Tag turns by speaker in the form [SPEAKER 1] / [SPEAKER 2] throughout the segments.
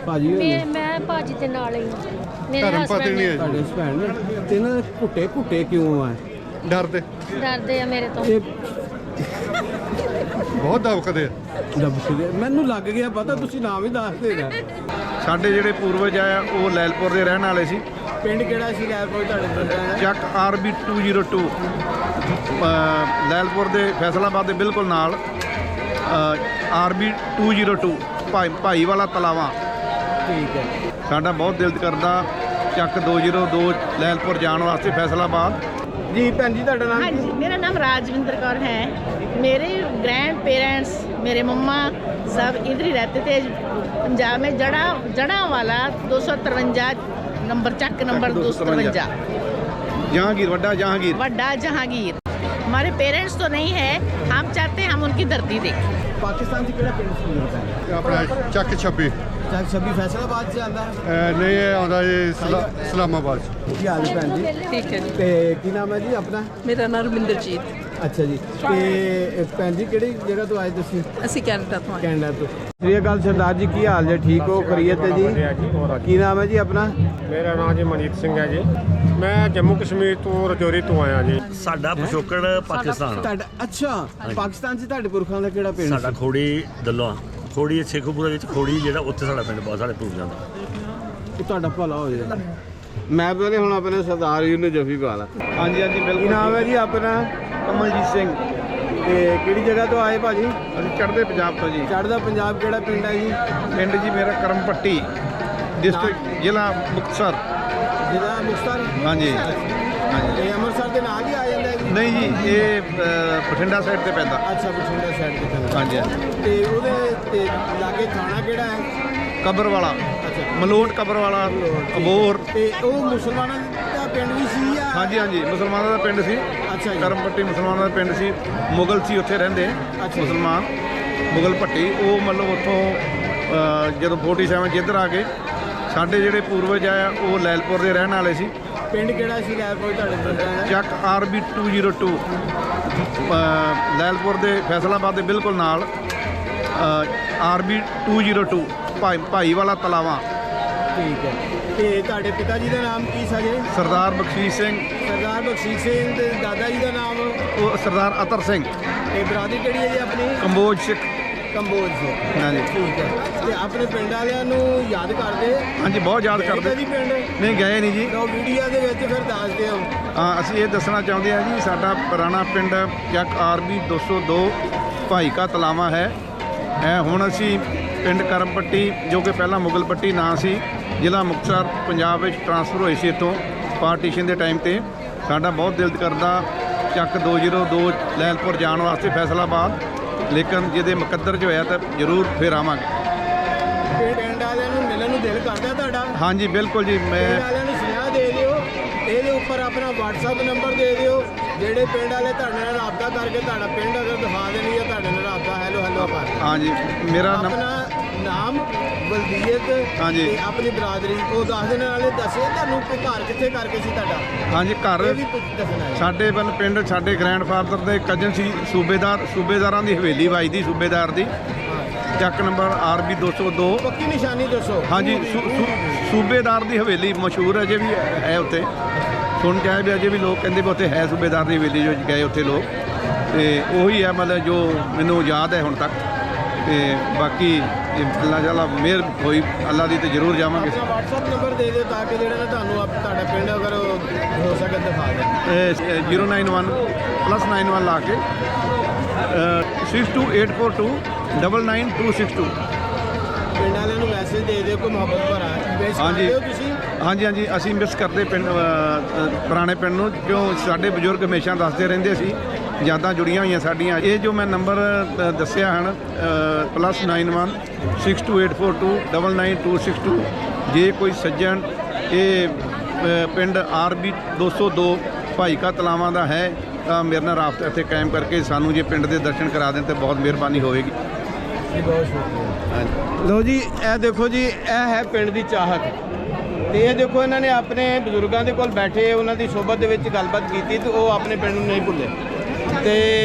[SPEAKER 1] ਭਾਜੀ
[SPEAKER 2] ਮੈਂ ਭਾਜੀ ਦੇ ਨਾਲ ਹੀ ਹਾਂ। ਮੇਰੇ
[SPEAKER 3] ਧਰਮ
[SPEAKER 2] husband
[SPEAKER 3] ਪਤਨੀ
[SPEAKER 2] ਨੇ।
[SPEAKER 3] ਹੈ
[SPEAKER 1] ਤੁਹਾਡੇ ਭੈਣ ਨੇ ਤੇ ਇਹਨਾਂ ਦੇ ਘੁੱਟੇ ਕਿਉਂ ਆ?
[SPEAKER 3] ਡਰਦੇ
[SPEAKER 2] ਡਰਦੇ ਆ ਮੇਰੇ ਤੋਂ।
[SPEAKER 1] ਇਹ
[SPEAKER 3] ਬਹੁਤ ਦਵਕਦੇ ਆ।
[SPEAKER 1] ਦਬਕਦੇ ਮੈਨੂੰ ਲੱਗ ਗਿਆ ਪਤਾ, ਤੁਸੀਂ ਨਾਮ ਹੀ ਦੱਸ ਦੇਗਾ।
[SPEAKER 4] ਸਾਡੇ ਜਿਹੜੇ ਪੂਰਵਜ ਆ ਉਹ ਲੈਲਪੁਰ ਦੇ ਰਹਿਣ ਵਾਲੇ ਸੀ।
[SPEAKER 1] ਪਿੰਡ ਕਿਹੜਾ ਸੀ ਲੈਲਪੁਰ ਤੁਹਾਡੇ ਪਿੰਡ ਦਾ?
[SPEAKER 4] ਚੱਕ RB 202 ਲੈਲਪੁਰ ਦੇ ਫੈਸਲਾਬਾਦ ਦੇ ਬਿਲਕੁਲ ਨਾਲ RB 202 ਭਾਈ ਵਾਲਾ ਤਲਾਵਾ।
[SPEAKER 1] ਠੀਕ ਹੈ।
[SPEAKER 4] ਸਾਡਾ ਬਹੁਤ ਦਿਲ ਕਰਦਾ ਚੱਕ 202 ਲੈਲਪੁਰ ਜਾਣ ਵਾਸਤੇ ਫੈਸਲਾਬਾਦ।
[SPEAKER 1] ਜੀ ਭੈਣ ਜੀ ਤੁਹਾਡਾ ਨਾਮ
[SPEAKER 5] हाँ
[SPEAKER 1] ਕੀ?
[SPEAKER 5] जी, मेरा नाम राजविंदर कौर है। मेरे ग्रैंड पेरेंट्स, मेरे मम्मा सब इधर ही रहते थे पंजाब में। जड़ा वाला 253 नंबर चक नंबर 253
[SPEAKER 4] ਜਹਾਂਗੀਰ ਵੱਡਾ ਜਹਾਂਗੀਰ।
[SPEAKER 5] वड्डा जहांगीर। हमारे पेरेंट्स तो नहीं है, हम चाहते हैं हम उनकी धरती देखें।
[SPEAKER 1] ਪਾਕਿਸਤਾਨ 'ਚ ਕਿਹੜਾ ਪਿੰਡ ਸੀ ਮੇਰਾ?
[SPEAKER 3] ਆਪਣਾ ਚੱਕ 26
[SPEAKER 1] ਚੱਕ 26 ਫੈਸਲਾਬਾਦ 'ਚ ਆਉਂਦਾ ਹੈ।
[SPEAKER 3] ਨਹੀਂ ਇਹ ਆਉਂਦਾ ਜੀ ਇਸਲਾਮਾਬਾਦ 'ਚ।
[SPEAKER 1] ਕੀ ਹਾਲ ਹੈ ਭੈਣ ਜੀ?
[SPEAKER 6] ਠੀਕ ਹੈ ਜੀ।
[SPEAKER 1] ਤੇ ਕੀ ਨਾਮ ਹੈ ਜੀ ਆਪਣਾ?
[SPEAKER 6] ਮੇਰਾ ਨਾਮ ਰਮਿੰਦਰਜੀਤ।
[SPEAKER 1] ਅੱਛਾ ਜੀ। ਤੇ ਭੈਣ ਜੀ ਕਿਹੜੀ ਜਗ੍ਹਾ ਤੋਂ ਆਏ ਤੁਸੀਂ?
[SPEAKER 6] ਅਸੀਂ ਕੈਨੇਡਾ ਤੋਂ ਆਏ।
[SPEAKER 1] ਕੈਨੇਡਾ ਤੋਂ। ਸ੍ਰੀ ਅਕਾਲ ਸਰਦਾਰ ਜੀ, ਕੀ ਹਾਲ ਜੀ? ਠੀਕ ਹੋ? ਖਰੀਅਤ ਹੈ ਜੀ? ਕੀ ਨਾਮ ਹੈ ਜੀ ਆਪਣਾ?
[SPEAKER 7] ਮੇਰਾ ਨਾਮ ਜੀ ਮਨਜੀਤ ਸਿੰਘ ਹੈ ਜੀ। ਮੈਂ ਜੰਮੂ ਕਸ਼ਮੀਰ ਤੋਂ ਰਜੌਰੀ ਤੋਂ ਆਇਆ ਜੀ।
[SPEAKER 8] ਸਾਡਾ ਪਿਛੋਕੜ ਪਾਕਿਸਤਾਨ।
[SPEAKER 1] ਤੁਹਾਡਾ ਅੱਛਾ, ਪਾਕਿਸਤਾਨ 'ਚ ਤੁਹਾਡੇ ਪੁਰਖਾਂ ਦਾ ਕਿਹੜਾ ਪਿੰਡ
[SPEAKER 8] ਸਾਡਾ
[SPEAKER 1] ਸੀ?
[SPEAKER 8] ਖੋੜੀ ਦੱਲੋਂ ਖੋੜੀ ਸ਼ੇਖੂਪੁਰਾ ਵਿੱਚ ਖੋੜੀ ਜਿਹੜਾ ਉੱਥੇ ਸਾਡਾ ਪਿੰਡ ਬਹੁਤ ਸਾਡੇ ਪੂਰਵਜਾਂ ਦਾ।
[SPEAKER 1] ਕਿ ਤੁਹਾਡਾ ਭਲਾ ਹੋ ਜਾਏ। ਮੈਂ ਪਹਿਲੇ ਹੁਣ ਆਪਣੇ ਸਰਦਾਰ ਜੀ ਨੂੰ ਜੱਫੀ ਪਾ ਲਾ।
[SPEAKER 4] ਹਾਂਜੀ ਹਾਂਜੀ
[SPEAKER 1] ਕੀ
[SPEAKER 4] ਬਿਲਕੁਲ।
[SPEAKER 1] ਨਾਮ ਹੈ ਜੀ ਆਪਣਾ?
[SPEAKER 4] ਕਮਲਜੀਤ ਸਿੰਘ।
[SPEAKER 1] ਤੇ ਕਿਹੜੀ ਜਗ੍ਹਾ ਤੋਂ ਆਏ ਭਾਜੀ?
[SPEAKER 4] ਅਸੀਂ ਚੜ੍ਹਦੇ ਪੰਜਾਬ ਤੋਂ ਜੀ।
[SPEAKER 1] ਚੜ੍ਹਦਾ ਪੰਜਾਬ ਕਿਹੜਾ ਪਿੰਡ ਹੈ ਜੀ?
[SPEAKER 4] ਪਿੰਡ ਜੀ ਮੇਰਾ ਕਰਮਪੱਟੀ ਡਿਸਟ੍ਰਿਕਟ ਜ਼ਿਲ੍ਹਾ ਮੁਕਤਸਰ।
[SPEAKER 1] ਜ਼ਿਲ੍ਹਾ ਮੁਕਤਸਰ।
[SPEAKER 4] ਹਾਂਜੀ
[SPEAKER 1] ਇਹ ਅੰਮ੍ਰਿਤਸਰ ਦੇ ਨਾਲ ਹੀ ਆ ਜਾਂਦਾ ਹੈ ਜੀ?
[SPEAKER 4] ਨਹੀਂ ਜੀ ਇਹ ਬਠਿੰਡਾ ਸਾਈਡ ਤੇ ਪੈਂਦਾ।
[SPEAKER 1] ਅੱਛਾ, ਬਠਿੰਡਾ ਸਾਈਡ ਤੇ ਪੈਂਦਾ।
[SPEAKER 4] ਹਾਂਜੀ ਹਾਂਜੀ।
[SPEAKER 1] ਤੇ ਉਹਦੇ ਤੇ ਲਾਗੇ ਥਾਣਾ ਕਿਹੜਾ ਹੈ?
[SPEAKER 4] ਕਬਰ ਵਾਲਾ
[SPEAKER 1] ਅੱਛਾ।
[SPEAKER 4] ਮਲੋਟ ਕਬਰ ਵਾਲਾ ਅਬੋਰ।
[SPEAKER 1] ਤੇ ਉਹ ਮੁਸਲਮਾਨਾਂ ਦਾ ਪਿੰਡ ਵੀ ਸੀ ਜਾਂ?
[SPEAKER 4] ਹਾਂਜੀ ਹਾਂਜੀ ਮੁਸਲਮਾਨਾਂ ਦਾ ਪਿੰਡ ਸੀ।
[SPEAKER 1] ਅੱਛਾ ਜੀ।
[SPEAKER 4] ਕਰਮਪੱਟੀ ਮੁਸਲਮਾਨਾਂ ਦਾ ਪਿੰਡ ਸੀ। ਮੁਗਲ ਸੀ ਉੱਥੇ ਰਹਿੰਦੇ
[SPEAKER 1] ਅੱਛਾ।
[SPEAKER 4] ਮੁਸਲਮਾਨ ਮੁਗਲ ਭੱਟੀ। ਉਹ ਮਤਲਬ ਉੱਥੋਂ ਜਦੋਂ 47 'ਚ ਇੱਧਰ ਆ ਗਏ। ਸਾਡੇ ਜਿਹੜੇ ਪੂਰਵਜ ਆ ਉਹ ਲੈਲਪੁਰ ਦੇ ਰਹਿਣ ਵਾਲੇ ਸੀ।
[SPEAKER 1] ਪਿੰਡ ਕਿਹੜਾ ਸੀ ਲੈਲਪੁਰ ਤੁਹਾਡੇ ਪਿੰਡ ਦਾ?
[SPEAKER 4] ਚੱਕ RB 202 ਲੈਲਪੁਰ ਦੇ ਫੈਸਲਾਬਾਦ ਦੇ ਬਿਲਕੁਲ ਨਾਲ RB 202 ਭਾਈ ਵਾਲਾ ਤਲਾਵਾ।
[SPEAKER 1] ਠੀਕ ਹੈ। ਤੇ ਤੁਹਾਡੇ ਪਿਤਾ ਜੀ ਦਾ ਨਾਮ ਕੀ ਸੀ ਜੀ?
[SPEAKER 4] ਸਰਦਾਰ ਬਖਸ਼ੀਸ਼ ਸਿੰਘ।
[SPEAKER 1] ਸਰਦਾਰ ਬਖਸ਼ੀਸ਼ ਸਿੰਘ। ਤੇ ਦਾਦਾ ਜੀ ਦਾ ਨਾਮ?
[SPEAKER 4] ਉਹ ਸਰਦਾਰ ਅਤਰ ਸਿੰਘ।
[SPEAKER 1] ਤੇ ਬਰਾਦਰੀ ਕਿਹੜੀ ਹੈ ਜੀ ਆਪਣੀ?
[SPEAKER 4] ਕੰਬੋਜ ਸਿੱਖ।
[SPEAKER 1] ਕੰਬੋਜ ਤੋਂ।
[SPEAKER 4] ਹਾਂਜੀ
[SPEAKER 1] ਠੀਕ ਹੈ। ਤੇ ਆਪਣੇ ਪਿੰਡ ਵਾਲਿਆਂ ਨੂੰ ਯਾਦ ਕਰਦੇ?
[SPEAKER 4] ਹਾਂਜੀ ਬਹੁਤ ਯਾਦ ਕਰਦੇ।
[SPEAKER 1] ਜੀ ਪਿੰਡ
[SPEAKER 4] ਨਹੀਂ ਗਏ ਨਹੀਂ ਜੀ।
[SPEAKER 1] ਲੋ ਵੀਡੀਓ ਦੇ ਵਿੱਚ ਫਿਰ ਦੱਸਦੇ ਹੋ।
[SPEAKER 4] ਹਾਂ ਅਸੀਂ ਇਹ ਦੱਸਣਾ ਚਾਹੁੰਦੇ ਹਾਂ ਜੀ ਸਾਡਾ ਪੁਰਾਣਾ ਪਿੰਡ ਚੱਕ RB 202 ਭਾਈ ਕਾ ਤਲਾਵਾ ਹੈ। ਹੁਣ ਅਸੀਂ ਪਿੰਡ ਕਰਮਪੱਟੀ ਜੋ ਕਿ ਪਹਿਲਾਂ ਮੁਗਲ ਪੱਟੀ ਨਾਂ ਸੀ, ਜ਼ਿਲ੍ਹਾ ਮੁਕਤਸਰ ਪੰਜਾਬ ਵਿੱਚ ਟ੍ਰਾਂਸਫਰ ਹੋਈ ਸੀ ਇੱਥੋਂ ਪਾਰਟੀਸ਼ਨ ਦੇ ਟਾਈਮ ਤੇ। ਸਾਡਾ ਬਹੁਤ ਦਿਲ ਕਰਦਾ ਚੱਕ 202 ਲੈਲਪੁਰ ਜਾਣ ਵਾਸਤੇ ਫੈਸਲਾਬਾਦ, ਲੇਕਿਨ ਜਿਹਦੇ ਮੁਕੱਦਰ 'ਚ ਹੋਇਆ ਤਾਂ ਜ਼ਰੂਰ ਫਿਰ ਆਵਾਂਗੇ।
[SPEAKER 1] ਪਿੰਡ ਵਾਲਿਆਂ ਨੂੰ ਮਿਲਣ ਨੂੰ ਦਿਲ ਕਰਦਾ ਤੁਹਾਡਾ?
[SPEAKER 4] ਹਾਂਜੀ ਬਿਲਕੁਲ ਜੀ। ਮੈਂ
[SPEAKER 1] ਪਿੰਡ ਵਾਲਿਆਂ ਨੂੰ ਸੁਨੇਹਾ ਦੇ ਦਿਓ, ਇਹਦੇ ਉੱਪਰ ਆਪਣਾ WhatsApp ਨੰਬਰ ਦੇ ਦਿਓ। ਜਿਹੜੇ ਪਿੰਡ ਵਾਲੇ ਤੁਹਾਡੇ ਨਾਲ ਰਾਬਤਾ ਕਰਕੇ ਤੁਹਾਡਾ ਪਿੰਡ ਅਗਰ ਦਿਖਾ ਦੇਣੀ ਹੈ ਤੁਹਾਡੇ ਨਾਲ ਰਾਬਤਾ ਹੈਲੋ ਕਰ।
[SPEAKER 4] ਹਾਂਜੀ ਮੇਰਾ
[SPEAKER 1] ਆਪਣਾ ਨਾਮ ਬਲਦੀਅਤ
[SPEAKER 4] ਹਾਂਜੀ।
[SPEAKER 1] ਤੇ ਆਪਣੀ ਬਰਾਦਰੀ ਉਹ ਦੱਸ ਦੇਣ ਵਾਲੇ ਦੱਸੇ ਤੁਹਾਨੂੰ ਕਿ ਘਰ ਕਿੱਥੇ ਕਰਕੇ ਸੀ ਤੁਹਾਡਾ?
[SPEAKER 4] ਹਾਂਜੀ ਘਰ
[SPEAKER 1] ਇਹ ਵੀ ਕੁਝ ਦੱਸਣਾ ਹੈ।
[SPEAKER 4] ਸਾਡੇ ਪਿੰਡ ਸਾਡੇ ਗ੍ਰੈਂਡਫਾਦਰ ਦੇ ਕਜ਼ਨ ਸੀ ਸੂਬੇਦਾਰਾਂ ਦੀ ਹਵੇਲੀ ਵੱਜਦੀ ਸੂਬੇਦਾਰ ਦੀ। ਚੱਕ ਨੰਬਰ RB 202।
[SPEAKER 1] ਪੱਕੀ ਨਿਸ਼ਾਨੀ ਦੱਸੋ।
[SPEAKER 4] ਹਾਂਜੀ ਸੂਬੇਦਾਰ ਦੀ ਹਵੇਲੀ ਮਸ਼ਹੂਰ ਅਜੇ ਵੀ ਹੈ ਉੱਥੇ। ਸੁਣ ਕੇ ਆਏ ਵੀ ਅਜੇ ਵੀ ਲੋਕ ਕਹਿੰਦੇ ਵੀ ਉੱਥੇ ਹੈ ਸੂਬੇਦਾਰ ਦੀ ਹਵੇਲੀ, ਜੋ ਗਏ ਉੱਥੇ ਲੋਕ। ਤੇ ਉਹੀ ਹੈ ਮਤਲਬ ਜੋ ਮੈਨੂੰ ਯਾਦ ਹੈ ਹੁਣ ਤੱਕ। ਤੇ ਬਾਕੀ ਅੱਲਾ ਤਾਲਾ ਮਿਹਰ ਹੋਈ ਅੱਲਾ ਦੀ ਤੇ ਜ਼ਰੂਰ ਜਾਵਾਂਗੇ।
[SPEAKER 1] ਆਪਣਾ WhatsApp ਨੰਬਰ ਦੇ ਦਿਓ ਤਾਂ ਕਿ ਜਿਹੜਾ ਨਾ ਤੁਹਾਨੂੰ ਤੁਹਾਡਾ ਪਿੰਡ ਅਗਰ ਹੋ ਸਕੇ ਦਿਖਾ ਦੇ।
[SPEAKER 4] 091 +91 ਲਾ ਕੇ 62842 99262।
[SPEAKER 1] ਪਿੰਡ ਵਾਲਿਆਂ ਨੂੰ ਮੈਸੇਜ ਦੇ ਦਿਓ ਕੋਈ ਮੁਹੱਬਤ ਭਰਾ ਮੈਸੇਜ
[SPEAKER 4] ਹਾਂਜੀ।
[SPEAKER 1] ਦਿਓ ਤੁਸੀਂ।
[SPEAKER 4] ਹਾਂਜੀ ਹਾਂਜੀ ਅਸੀਂ ਮਿਸ ਕਰਦੇ ਪਿੰਡ ਪੁਰਾਣੇ ਪਿੰਡ ਨੂੰ, ਕਿਉਂ ਸਾਡੇ ਬਜ਼ੁਰਗ ਹਮੇਸ਼ਾ ਦੱਸਦੇ ਰਹਿੰਦੇ ਸੀ। ਯਾਦਾਂ ਜੁੜੀਆਂ ਹੋਈਆਂ ਸਾਡੀਆਂ। ਇਹ ਜੋ ਮੈਂ ਨੰਬਰ ਦੱਸਿਆ ਹਨ +91 62842 99262। ਜੇ ਕੋਈ ਸੱਜਣ ਇਹ ਪਿੰਡ RB 202 ਭਾਈ ਕਾ ਤਲਾਵਾਂ ਦਾ ਹੈ ਤਾਂ ਮੇਰੇ ਨਾਲ ਰਾਬਤਾ ਇੱਥੇ ਕਾਇਮ ਕਰਕੇ ਸਾਨੂੰ ਜੇ ਪਿੰਡ ਦੇ ਦਰਸ਼ਨ ਕਰਾ ਦੇਣ ਤਾਂ ਬਹੁਤ ਮਿਹਰਬਾਨੀ ਹੋਵੇਗੀ।
[SPEAKER 1] ਬਹੁਤ ਸ਼ੁਕਰੀਆ। ਲਓ ਜੀ ਇਹ ਦੇਖੋ ਜੀ, ਇਹ ਹੈ ਪਿੰਡ ਦੀ ਚਾਹਤ। ਤੇ ਇਹ ਦੇਖੋ ਇਹਨਾਂ ਨੇ ਆਪਣੇ ਬਜ਼ੁਰਗਾਂ ਦੇ ਕੋਲ ਬੈਠੇ ਉਹਨਾਂ ਦੀ ਸੋਬਤ ਦੇ ਵਿੱਚ ਗੱਲਬਾਤ ਕੀਤੀ ਤੇ ਉਹ ਆਪਣੇ ਪਿੰਡ ਨੂੰ ਨਹੀਂ ਭੁੱਲੇ। ਤੇ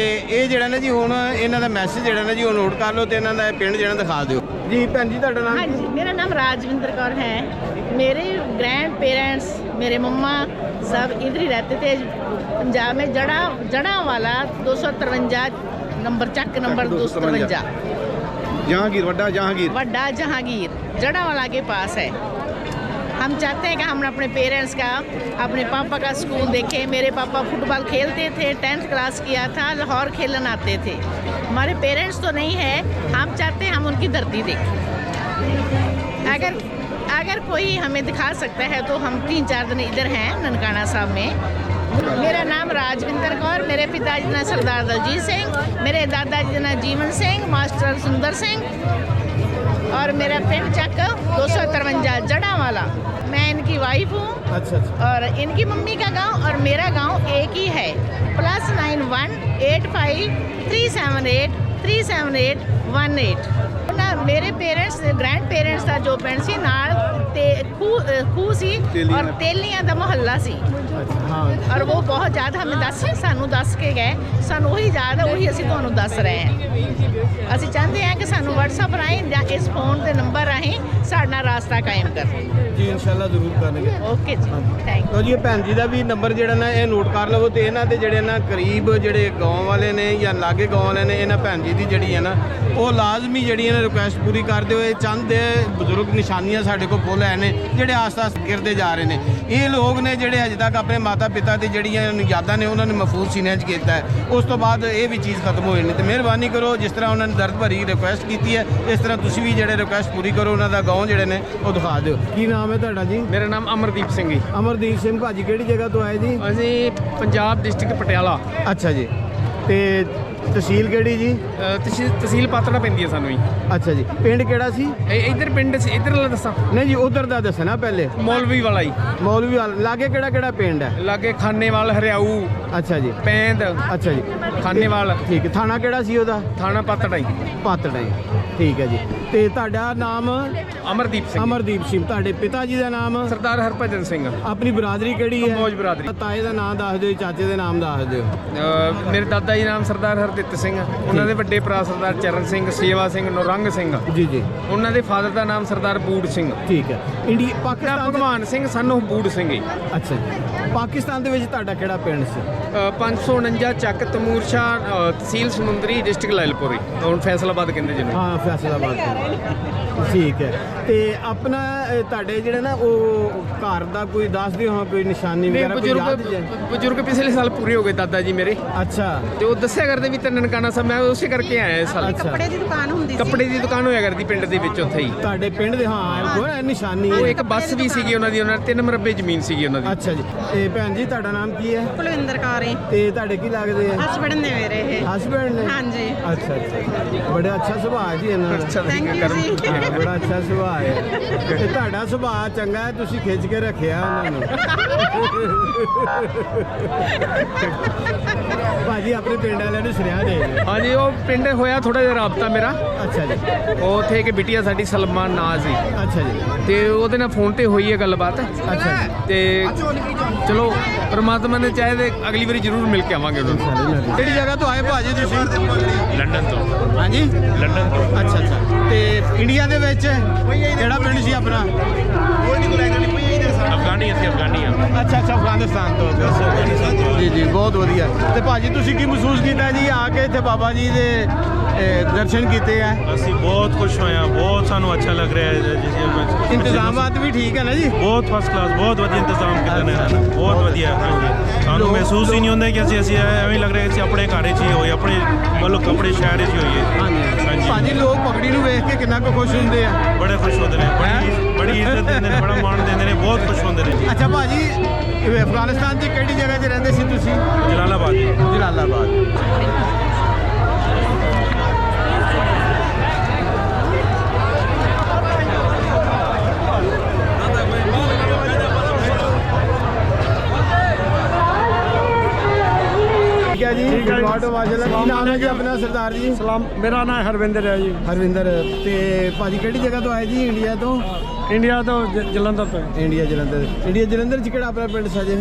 [SPEAKER 1] ਇਹ ਜਿਹੜਾ ਨਾ ਜੀ ਹੁਣ ਇਹਨਾਂ ਦਾ ਮੈਸੇਜ ਜਿਹੜਾ ਨਾ ਜੀ ਉਹ ਨੋਟ ਕਰ ਲਓ ਤੇ ਇਹਨਾਂ ਦਾ ਇਹ ਪਿੰਡ ਜਿਹੜਾ ਦਿਖਾ ਦਿਓ। ਜੀ ਭੈਣ ਜੀ ਤੁਹਾਡਾ ਨਾਮ
[SPEAKER 5] हाँ
[SPEAKER 1] ਕੀ?
[SPEAKER 5] जी, मेरा नाम राजविंदर कौर है। मेरे ग्रैंड पेरेंट्स, मेरे मम्मा सब इधर ही रहते थे पंजाब में, जड़ा वाला 253 नंबर चक नंबर 253
[SPEAKER 4] ਜਹਾਂਗੀਰ ਵੱਡਾ ਜਹਾਂਗੀਰ
[SPEAKER 5] वड्डा जहांगीर जड़ा वाला के पास है। हम चाहते हैं कि हम अपने पेरेंट्स का, अपने पापा का स्कूल देखें। मेरे पापा फुटबॉल खेलते थे, 10th क्लास किया था, लाहौर खेलन आते थे। हमारे पेरेंट्स तो नहीं है, हम चाहते हैं हम उनकी धरती देखें। अगर कोई हमें दिखा सकता है तो हम 3-4 दिन इधर हैं ननकाना साहब में। मेरा नाम राजविंदर कौर, मेरे पिताजी का नाम सरदार दलजीत सिंह, मेरे दादाजी का नाम जीवन सिंह, मास्टर सुंदर सिंह, और मेरा पिंड चक 253 जड़ा वाला। मैं इनकी वाइफ हूँ।
[SPEAKER 1] अच्छा अच्छा
[SPEAKER 5] और इनकी मम्मी का गांव और मेरा गांव एक ही है। +91 85 378 378 18 मेरे पेरेंट्स ग्रैंड पेरेंट्स का जो पिंड सी नाल ते खूह सी और तेलियां दा मोहल्ला सी।
[SPEAKER 1] अच्छा हाँ
[SPEAKER 5] और वो बहुत ज़्यादा हमें सानू दस के गए, सानू वही याद है, वही असी तुहानू दस रहे हैं। असी चाहते हैं कि सानू WhatsApp राਹੀਂ या इस फोन के नंबर राਹੀਂ साडा रास्ता कायम कर।
[SPEAKER 1] ਜੀ ਇਨਸ਼ਾਅੱਲਾ ਜ਼ਰੂਰ ਕਰਨਗੇ।
[SPEAKER 5] ओके जी, थैंक
[SPEAKER 1] ਲੋ ਜੀ ਇਹ ਭੈਣ ਜੀ ਦਾ ਵੀ ਨੰਬਰ ਜਿਹੜਾ ਨਾ ਇਹ ਨੋਟ ਕਰ ਲਵੋ ਤੇ ਇਹਨਾਂ ਦੇ ਜਿਹੜੇ ਨਾ ਕਰੀਬ ਜਿਹੜੇ ਗਾਂਵ ਵਾਲੇ ਨੇ ਜਾਂ ਲਾਗੇ ਗਾਂਵ ਵਾਲੇ ਨੇ ਇਹਨਾਂ ਭੈਣ ਜੀ ਦੀ ਜਿਹੜੀ ਹੈ ਨਾ ਉਹ ਲਾਜ਼ਮੀ ਜਿਹੜੀ ਇਹਨਾਂ ਰਿਕੁਐਸਟ ਪੂਰੀ ਕਰਦੇ ਹੋਏ ਚੰਦ ਬਜ਼ੁਰਗ ਨਿਸ਼ਾਨੀਆਂ ਸਾਡੇ ਕੋਲ ਫੁੱਲ ਹੈ ਨੇ ਜਿਹੜੇ ਆਸ-ਪਾਸ ਗਿਰਦੇ ਜਾ ਰਹੇ ਨੇ। ਇਹ ਲੋਕ ਨੇ ਜਿਹੜੇ ਅਜੇ ਤੱਕ ਆਪਣੇ ਮਾਤਾ ਪਿਤਾ ਦੀ ਜਿਹੜੀਆਂ ਯਾਦਾਂ ਨੇ ਉਹਨਾਂ ਨੇ ਮਹਿਫੂਜ਼ ਸੀਨੇ 'ਚ ਕੀਤਾ ਹੈ। ਉਸ ਤੋਂ ਬਾਅਦ ਇਹ ਵੀ ਚੀਜ਼ ਖਤਮ ਹੋ ਜਾਣੀ ਤੇ ਮਿਹਰਬਾਨੀ ਕਰੋ ਜਿਸ ਤਰ੍ਹਾਂ ਉਹਨਾਂ ਨੇ ਦਰਦ ਭਰੀ ਰਿਕੁਐਸਟ ਕੀਤੀ ਹੈ ਇਸ ਤਰ੍ਹਾਂ ਤੁਸੀਂ ਵੀ ਜਿਹੜੇ ਰਿਕੁਐਸਟ ਪੂਰੀ ਕਰੋ, ਉਹਨਾਂ ਦਾ ਗਾਂਵ ਜਿਹੜੇ ਨੇ ਉਹ ਦਿਖਾ ਦਿਓ। ਕੀ ਨਾਮ ਹੈ ਤੁਹਾਡਾ ਜੀ?
[SPEAKER 7] ਮੇਰਾ ਨਾਮ ਅਮਰਦੀਪ ਸਿੰਘ ਜੀ।
[SPEAKER 1] ਅਮਰਦੀਪ ਸਿੰਘ ਭਾਜੀ ਕਿਹੜੀ ਜਗ੍ਹਾ ਤੋਂ ਆਏ ਜੀ?
[SPEAKER 7] ਅਸੀਂ ਪੰਜਾਬ ਡਿਸਟ੍ਰਿਕਟ ਪਟਿਆਲਾ,
[SPEAKER 1] ਅੱਛਾ ਜੀ ਤੇ ਤਹਿਸੀਲ ਕਿਹੜੀ ਜੀ?
[SPEAKER 7] ਤਹਿਸੀਲ ਪਾਤੜਾ ਪੈਂਦੀ ਹੈ ਸਾਨੂੰ ਜੀ।
[SPEAKER 1] ਅੱਛਾ ਜੀ ਪਿੰਡ ਕਿਹੜਾ ਸੀ?
[SPEAKER 7] ਇੱਧਰ ਪਿੰਡ ਸੀ, ਇੱਧਰਲਾ ਦੱਸਾਂ?
[SPEAKER 1] ਨਹੀਂ ਜੀ ਉਧਰ ਦਾ ਦੱਸਣਾ ਪਹਿਲੇ।
[SPEAKER 7] ਮੌਲਵੀ ਵਾਲਾ ਜੀ।
[SPEAKER 1] ਮੌਲਵੀ ਵਾਲ ਲਾਗੇ ਕਿਹੜਾ ਕਿਹੜਾ ਪਿੰਡ ਹੈ?
[SPEAKER 7] ਲਾਗੇ ਖਾਨੇਵਾਲ, ਹਰਿਆਊ,
[SPEAKER 1] ਅੱਛਾ ਜੀ
[SPEAKER 7] ਪੈਂਦ,
[SPEAKER 1] ਅੱਛਾ ਜੀ
[SPEAKER 7] ਖਾਨੇਵਾਲ,
[SPEAKER 1] ਠੀਕ ਹੈ। ਥਾਣਾ ਕਿਹੜਾ ਸੀ ਉਹਦਾ?
[SPEAKER 7] ਥਾਣਾ ਪਾਤੜਾ ਜੀ।
[SPEAKER 1] ਪਾਤੜਾ ਜੀ ਠੀਕ ਹੈ ਜੀ। ਤੇ ਤੁਹਾਡਾ ਨਾਮ?
[SPEAKER 7] ਅਮਰਦੀਪ ਸਿੰਘ।
[SPEAKER 1] ਅਮਰਦੀਪ ਸਿੰਘ। ਤੁਹਾਡੇ ਪਿਤਾ ਜੀ ਦਾ ਨਾਮ?
[SPEAKER 7] ਸਰਦਾਰ ਹਰਭਜਨ ਸਿੰਘ।
[SPEAKER 1] ਆਪਣੀ ਬਰਾਦਰੀ ਕਿਹੜੀ ਹੈ?
[SPEAKER 7] ਕੰਬੋਜ ਬਰਾਦਰੀ।
[SPEAKER 1] ਤਾਏ ਦਾ ਨਾਮ ਦੱਸ ਦਿਓ, ਚਾਚੇ ਦੇ ਨਾਮ ਦੱਸ ਦਿਓ।
[SPEAKER 7] ਮੇਰੇ ਦਾਦਾ ਜੀ ਨਾਮ ਸਰਦਾਰ ਹਰਦਿੱਤ ਸਿੰਘ, ਉਹਨਾਂ ਦੇ ਵੱਡੇ ਭਰਾ ਸਰਦਾਰ ਚਰਨ ਸਿੰਘ, ਸੇਵਾ ਸਿੰਘ, ਨੌਰੰਗ ਸਿੰਘ।
[SPEAKER 1] ਜੀ ਜੀ
[SPEAKER 7] ਉਹਨਾਂ ਦੇ ਫਾਦਰ ਦਾ ਨਾਮ ਸਰਦਾਰ ਬੂੜ ਸਿੰਘ।
[SPEAKER 1] ਠੀਕ ਹੈ। ਇੰਡੀਆ ਪਾਕਿਸਤਾਨ
[SPEAKER 7] ਭਗਵਾਨ ਸਿੰਘ ਸਾਨੂੰ ਬੂੜ ਸਿੰਘ ਜੀ।
[SPEAKER 1] ਅੱਛਾ ਜੀ ਪਾਕਿਸਤਾਨ ਦੇ ਵਿੱਚ ਤੁਹਾਡਾ ਕਿਹੜਾ ਪਿੰਡ ਸੀ?
[SPEAKER 7] 549 ਚੱਕ, ਤਮੂਰ ਸ਼ਾਹ, ਤਹਿਸੀਲ ਸਮੁੰਦਰੀ, ਡਿਸਟ੍ਰਿਕਟ ਲਾਇਲਪੁਰ। ਹੁਣ ਫੈਸਲਾਬਾਦ ਕਹਿੰਦੇ ਜਿਹਨੂੰ।
[SPEAKER 1] ਹਾਂ ਫੈਸਲਾਬਾਦ ਠੀਕ ਹੈ। ਤੇ ਆਪਣਾ ਤੁਹਾਡੇ ਜਿਹੜੇ ਨਾ ਉਹ ਘਰ ਦਾ ਕੋਈ ਦੱਸ ਦਿਓ ਹਾਂ ਕੋਈ ਨਿਸ਼ਾਨੀ ਵਗੈਰਾ ਕੋਈ ਯਾਦ ਹੈ?
[SPEAKER 7] ਬਜ਼ੁਰਗ ਪਿਛਲੇ ਸਾਲ ਪੂਰੇ ਹੋ ਗਏ ਦਾਦਾ ਜੀ ਮੇਰੇ।
[SPEAKER 1] ਅੱਛਾ
[SPEAKER 7] ਤੇ ਉਹ ਦੱਸਿਆ ਕਰਦੇ ਵੀ ਤਾਂ ਨਨਕਾਣਾ ਸਾਹਿਬ ਮੈਂ ਉਸੇ ਕਰਕੇ ਆਇਆ ਇਸ ਸਾਲ।
[SPEAKER 1] ਅੱਛਾ
[SPEAKER 5] ਦੀ ਦੁਕਾਨ ਹੁੰਦੀ
[SPEAKER 7] ਕੱਪੜੇ ਦੀ ਦੁਕਾਨ ਹੋਇਆ ਕਰਦੀ ਪਿੰਡ ਦੇ ਵਿੱਚ ਉੱਥੇ ਹੀ।
[SPEAKER 1] ਤੁਹਾਡੇ ਪਿੰਡ ਦੇ ਹਾਂ ਉਹ ਨਿਸ਼ਾਨੀ
[SPEAKER 7] ਉਹ
[SPEAKER 1] ਹੈ।
[SPEAKER 7] ਇੱਕ ਬੱਸ ਵੀ ਸੀਗੀ ਉਹਨਾਂ ਦੀ, ਉਹਨਾਂ 3 ਮਰਬੇ ਜ਼ਮੀਨ ਸੀਗੀ ਉਹਨਾਂ ਦੀ।
[SPEAKER 1] ਅੱਛਾ ਜੀ। ਇਹ ਭੈਣ ਜੀ ਤੁਹਾਡਾ ਨਾਮ ਕੀ ਹੈ?
[SPEAKER 5] ਕੁਲਵਿੰਦਰ ਕੌਰ ਹੈ।
[SPEAKER 1] ਤੇ ਤੁਹਾਡੇ ਕੀ ਲੱਗਦੇ ਆ?
[SPEAKER 5] ਹਸਬੰਡ ਨੇ ਮੇਰੇ ਇਹ।
[SPEAKER 1] ਹਸਬੈਂਡ ਨੇ?
[SPEAKER 5] ਹਾਂਜੀ।
[SPEAKER 1] ਅੱਛਾ ਅੱਛਾ ਬੜਾ ਅੱਛਾ ਸੁਭਾਅ ਜੀ ਇਹਨਾਂ ਦਾ।
[SPEAKER 7] ਅੱਛਾ
[SPEAKER 5] Thank you
[SPEAKER 7] ਕਰਮ।
[SPEAKER 5] ਜੀ।
[SPEAKER 1] ਹਾਂ, ਬੜਾ ਅੱਛਾ ਸੁਭਾਅ ਹੈ। ਤੇ ਤੁਹਾਡਾ ਸੁਭਾਅ ਚੰਗਾ ਹੈ, ਤੁਸੀਂ ਖਿੱਚ ਕੇ ਰੱਖਿਆ ਉਹਨਾਂ ਨੂੰ। ਭਾਜੀ ਆਪਣੇ ਪਿੰਡ ਵਾਲਿਆਂ ਨੂੰ ਸੁਨੇਹਾ ਦੇ ਦਿਓ।
[SPEAKER 7] ਹਾਂਜੀ ਉਹ ਪਿੰਡ ਹੋਇਆ ਥੋੜਾ ਜਿਹਾ ਰਾਬਤਾ ਮੇਰਾ।
[SPEAKER 1] ਅੱਛਾ ਜੀ
[SPEAKER 7] ਉਹ ਉੱਥੇ ਇੱਕ ਬਿਟੀਆ ਸਾਡੀ ਸਲਮਾਨ ਨਾਂ ਸੀ,
[SPEAKER 1] ਅੱਛਾ ਜੀ
[SPEAKER 7] ਤੇ ਉਹਦੇ ਨਾਲ ਫੋਨ ਤੇ ਹੋਈ ਹੈ ਗੱਲਬਾਤ।
[SPEAKER 1] ਅੱਛਾ
[SPEAKER 7] ਤੇ ਚਲੋ ਪ੍ਰਮਾਤਮਾ ਨੇ ਚਾਹੇ ਤੇ ਅਗਲੀ ਵਾਰੀ ਜ਼ਰੂਰ ਮਿਲ ਕੇ ਆਵਾਂਗੇ ਉਹਨਾਂ ਨੂੰ।
[SPEAKER 1] ਕਿਹੜੀ ਜਗ੍ਹਾ ਤੋਂ ਆਏ ਭਾਜੀ ਤੁਸੀਂ?
[SPEAKER 8] ਲੰਡਨ ਤੋਂ।
[SPEAKER 1] ਹਾਂਜੀ
[SPEAKER 8] ਲੰਡਨ ਤੋਂ।
[SPEAKER 1] ਅੱਛਾ ਅੱਛਾ। ਤੇ ਇੰਡੀਆ ਦੇ ਵਿੱਚ ਕਿਹੜਾ ਪਿੰਡ ਸੀ ਆਪਣਾ?
[SPEAKER 8] ਅਫਗਾਨੀ, ਅਸੀਂ ਅਫਗਾਨੀ ਆ।
[SPEAKER 1] ਅੱਛਾ ਅੱਛਾ ਅਫਗਾਨਿਸਤਾਨ ਤੋਂ। ਜੀ ਜੀ ਬਹੁਤ ਵਧੀਆ। ਤੇ ਭਾਜੀ ਤੁਸੀਂ ਕੀ ਮਹਿਸੂਸ ਕੀਤਾ ਜੀ ਆ ਕੇ ਇੱਥੇ ਬਾਬਾ ਜੀ ਦੇ ਦਰਸ਼ਨ ਕੀਤੇ ਆ?
[SPEAKER 9] ਅਸੀਂ ਬਹੁਤ ਖੁਸ਼ ਹੋਏ ਹਾਂ, ਬਹੁਤ ਸਾਨੂੰ ਅੱਛਾ ਲੱਗ ਰਿਹਾ ਹੈ।
[SPEAKER 1] ਇੰਤਜ਼ਾਮਾਤ ਵੀ ਠੀਕ ਹੈ ਨਾ ਜੀ?
[SPEAKER 9] ਬਹੁਤ ਫਸਟ ਕਲਾਸ, ਬਹੁਤ ਵਧੀਆ ਇੰਤਜ਼ਾਮ ਕੀਤੇ ਨੇ ਇਹਨਾਂ ਨੇ, ਬਹੁਤ ਵਧੀਆ। ਹਾਂਜੀ ਸਾਨੂੰ ਮਹਿਸੂਸ ਹੀ ਨਹੀਂ ਹੁੰਦਾ ਕਿ ਅਸੀਂ ਐਵੇਂ ਲੱਗ ਰਿਹਾ ਕਿ ਅਸੀਂ ਆਪਣੇ ਘਰ 'ਚ ਹੀ ਹੋਈਏ, ਆਪਣੇ ਮਤਲਬ ਆਪਣੇ ਸ਼ਹਿਰ 'ਚ ਹੀ ਹੋਈਏ।
[SPEAKER 1] ਹਾਂਜੀ ਭਾਜੀ ਲੋਕ ਪਗੜੀ ਨੂੰ ਵੇਖ ਕੇ ਕਿੰਨਾ ਕੁ ਖੁਸ਼ ਹੁੰਦੇ ਆ?
[SPEAKER 9] ਬੜੇ ਖੁਸ਼ ਹੁੰਦੇ ਨੇ, ਬੜੀ ਇੱਜ਼ਤ ਦਿੰਦੇ ਨੇ, ਬੜਾ ਮਾਣ ਦਿੰਦੇ ਨੇ, ਬਹੁਤ ਖੁਸ਼ ਹੁੰਦੇ ਨੇ ਜੀ।
[SPEAKER 1] ਅੱਛਾ ਭਾਜੀ ਅਫਗਾਨਿਸਤਾਨ ਦੀ ਕਿਹੜੀ ਜਗ੍ਹਾ 'ਚ ਰਹਿੰਦੇ ਸੀ ਤੁਸੀਂ?
[SPEAKER 9] ਜਲਾਲਾਬਾਦ।
[SPEAKER 1] ਜਲਾਲਾਬਾਦ। ਜੀ ਮਾਸ਼ਾਅੱਲਾ। ਕੀ ਨਾਮ ਹੈ ਜੀ ਆਪਣਾ ਸਰਦਾਰ ਜੀ?
[SPEAKER 7] ਸਲਾਮ, ਮੇਰਾ ਨਾਮ ਹਰਵਿੰਦਰ ਹੈ ਜੀ।
[SPEAKER 1] ਹਰਵਿੰਦਰ। ਤੇ ਭਾਜੀ ਕਿਹੜੀ ਜਗ੍ਹਾ ਤੋਂ ਆਏ ਜੀ? ਇੰਡੀਆ ਤੋਂ?
[SPEAKER 7] ਇੰਡੀਆ ਤੋਂ ਜਲੰਧਰ ਤੋਂ।
[SPEAKER 1] ਇੰਡੀਆ ਜਲੰਧਰ। ਇੰਡੀਆ ਜਲੰਧਰ 'ਚ ਕਿਹੜਾ ਆਪਣਾ ਪਿੰਡ ਸਾਜੇ?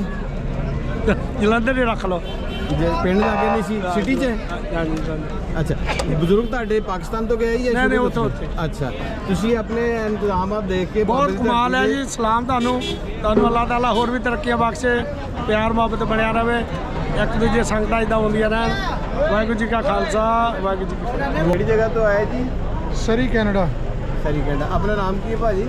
[SPEAKER 7] ਜਲੰਧਰ ਹੀ ਰੱਖ ਲਓ।
[SPEAKER 1] ਜੇ ਪਿੰਡ ਲਾਗੇ ਨਹੀਂ ਸੀ ਸਿਟੀ 'ਚ ਅੱਛਾ ਬਜ਼ੁਰਗ ਤੁਹਾਡੇ ਪਾਕਿਸਤਾਨ ਤੋਂ ਗਏ ਜਾਂ
[SPEAKER 7] ਨਹੀਂ,
[SPEAKER 1] ਸ਼ੁਰੂ ਤੋਂ?
[SPEAKER 7] ਉੱਥੋਂ।
[SPEAKER 1] ਅੱਛਾ ਤੁਸੀਂ ਆਪਣੇ ਇੰਤਜ਼ਾਮਾਤ ਦੇਖ ਕੇ
[SPEAKER 7] ਬਹੁਤ
[SPEAKER 1] ਬਾਬੇ ਦੀ
[SPEAKER 7] ਕਮਾਲ ਹੈ
[SPEAKER 1] ਧਰਤੀ
[SPEAKER 7] ਜੀ। ਸਲਾਮ ਤੁਹਾਨੂੰ ਅੱਲਾਹ ਤਾਲਾ ਹੋਰ ਵੀ ਤਰੱਕੀਆਂ ਬਖਸ਼ੇ, ਪਿਆਰ ਮੁਹੱਬਤ ਬਣਿਆ ਰਵੇ, ਇੱਕ ਦੂਜੇ ਸੰਗਤਾਂ ਇਦਾਂ ਹੁੰਦੀਆਂ ਰਹਿਣ। ਵਾਹਿਗੁਰੂ ਜੀ ਕਾ ਖਾਲਸਾ, ਵਾਹਿਗੁਰੂ ਜੀ ਕੀ ਫਤਿਹ।
[SPEAKER 1] ਕਿਹੜੀ ਜਗ੍ਹਾ ਤੋਂ ਆਏ ਜੀ?
[SPEAKER 3] ਸਰੀ ਕੈਨੇਡਾ।
[SPEAKER 1] ਸਰੀ ਕੈਨੇਡਾ। ਆਪਣਾ ਨਾਮ ਕੀ ਹੈ ਭਾਜੀ?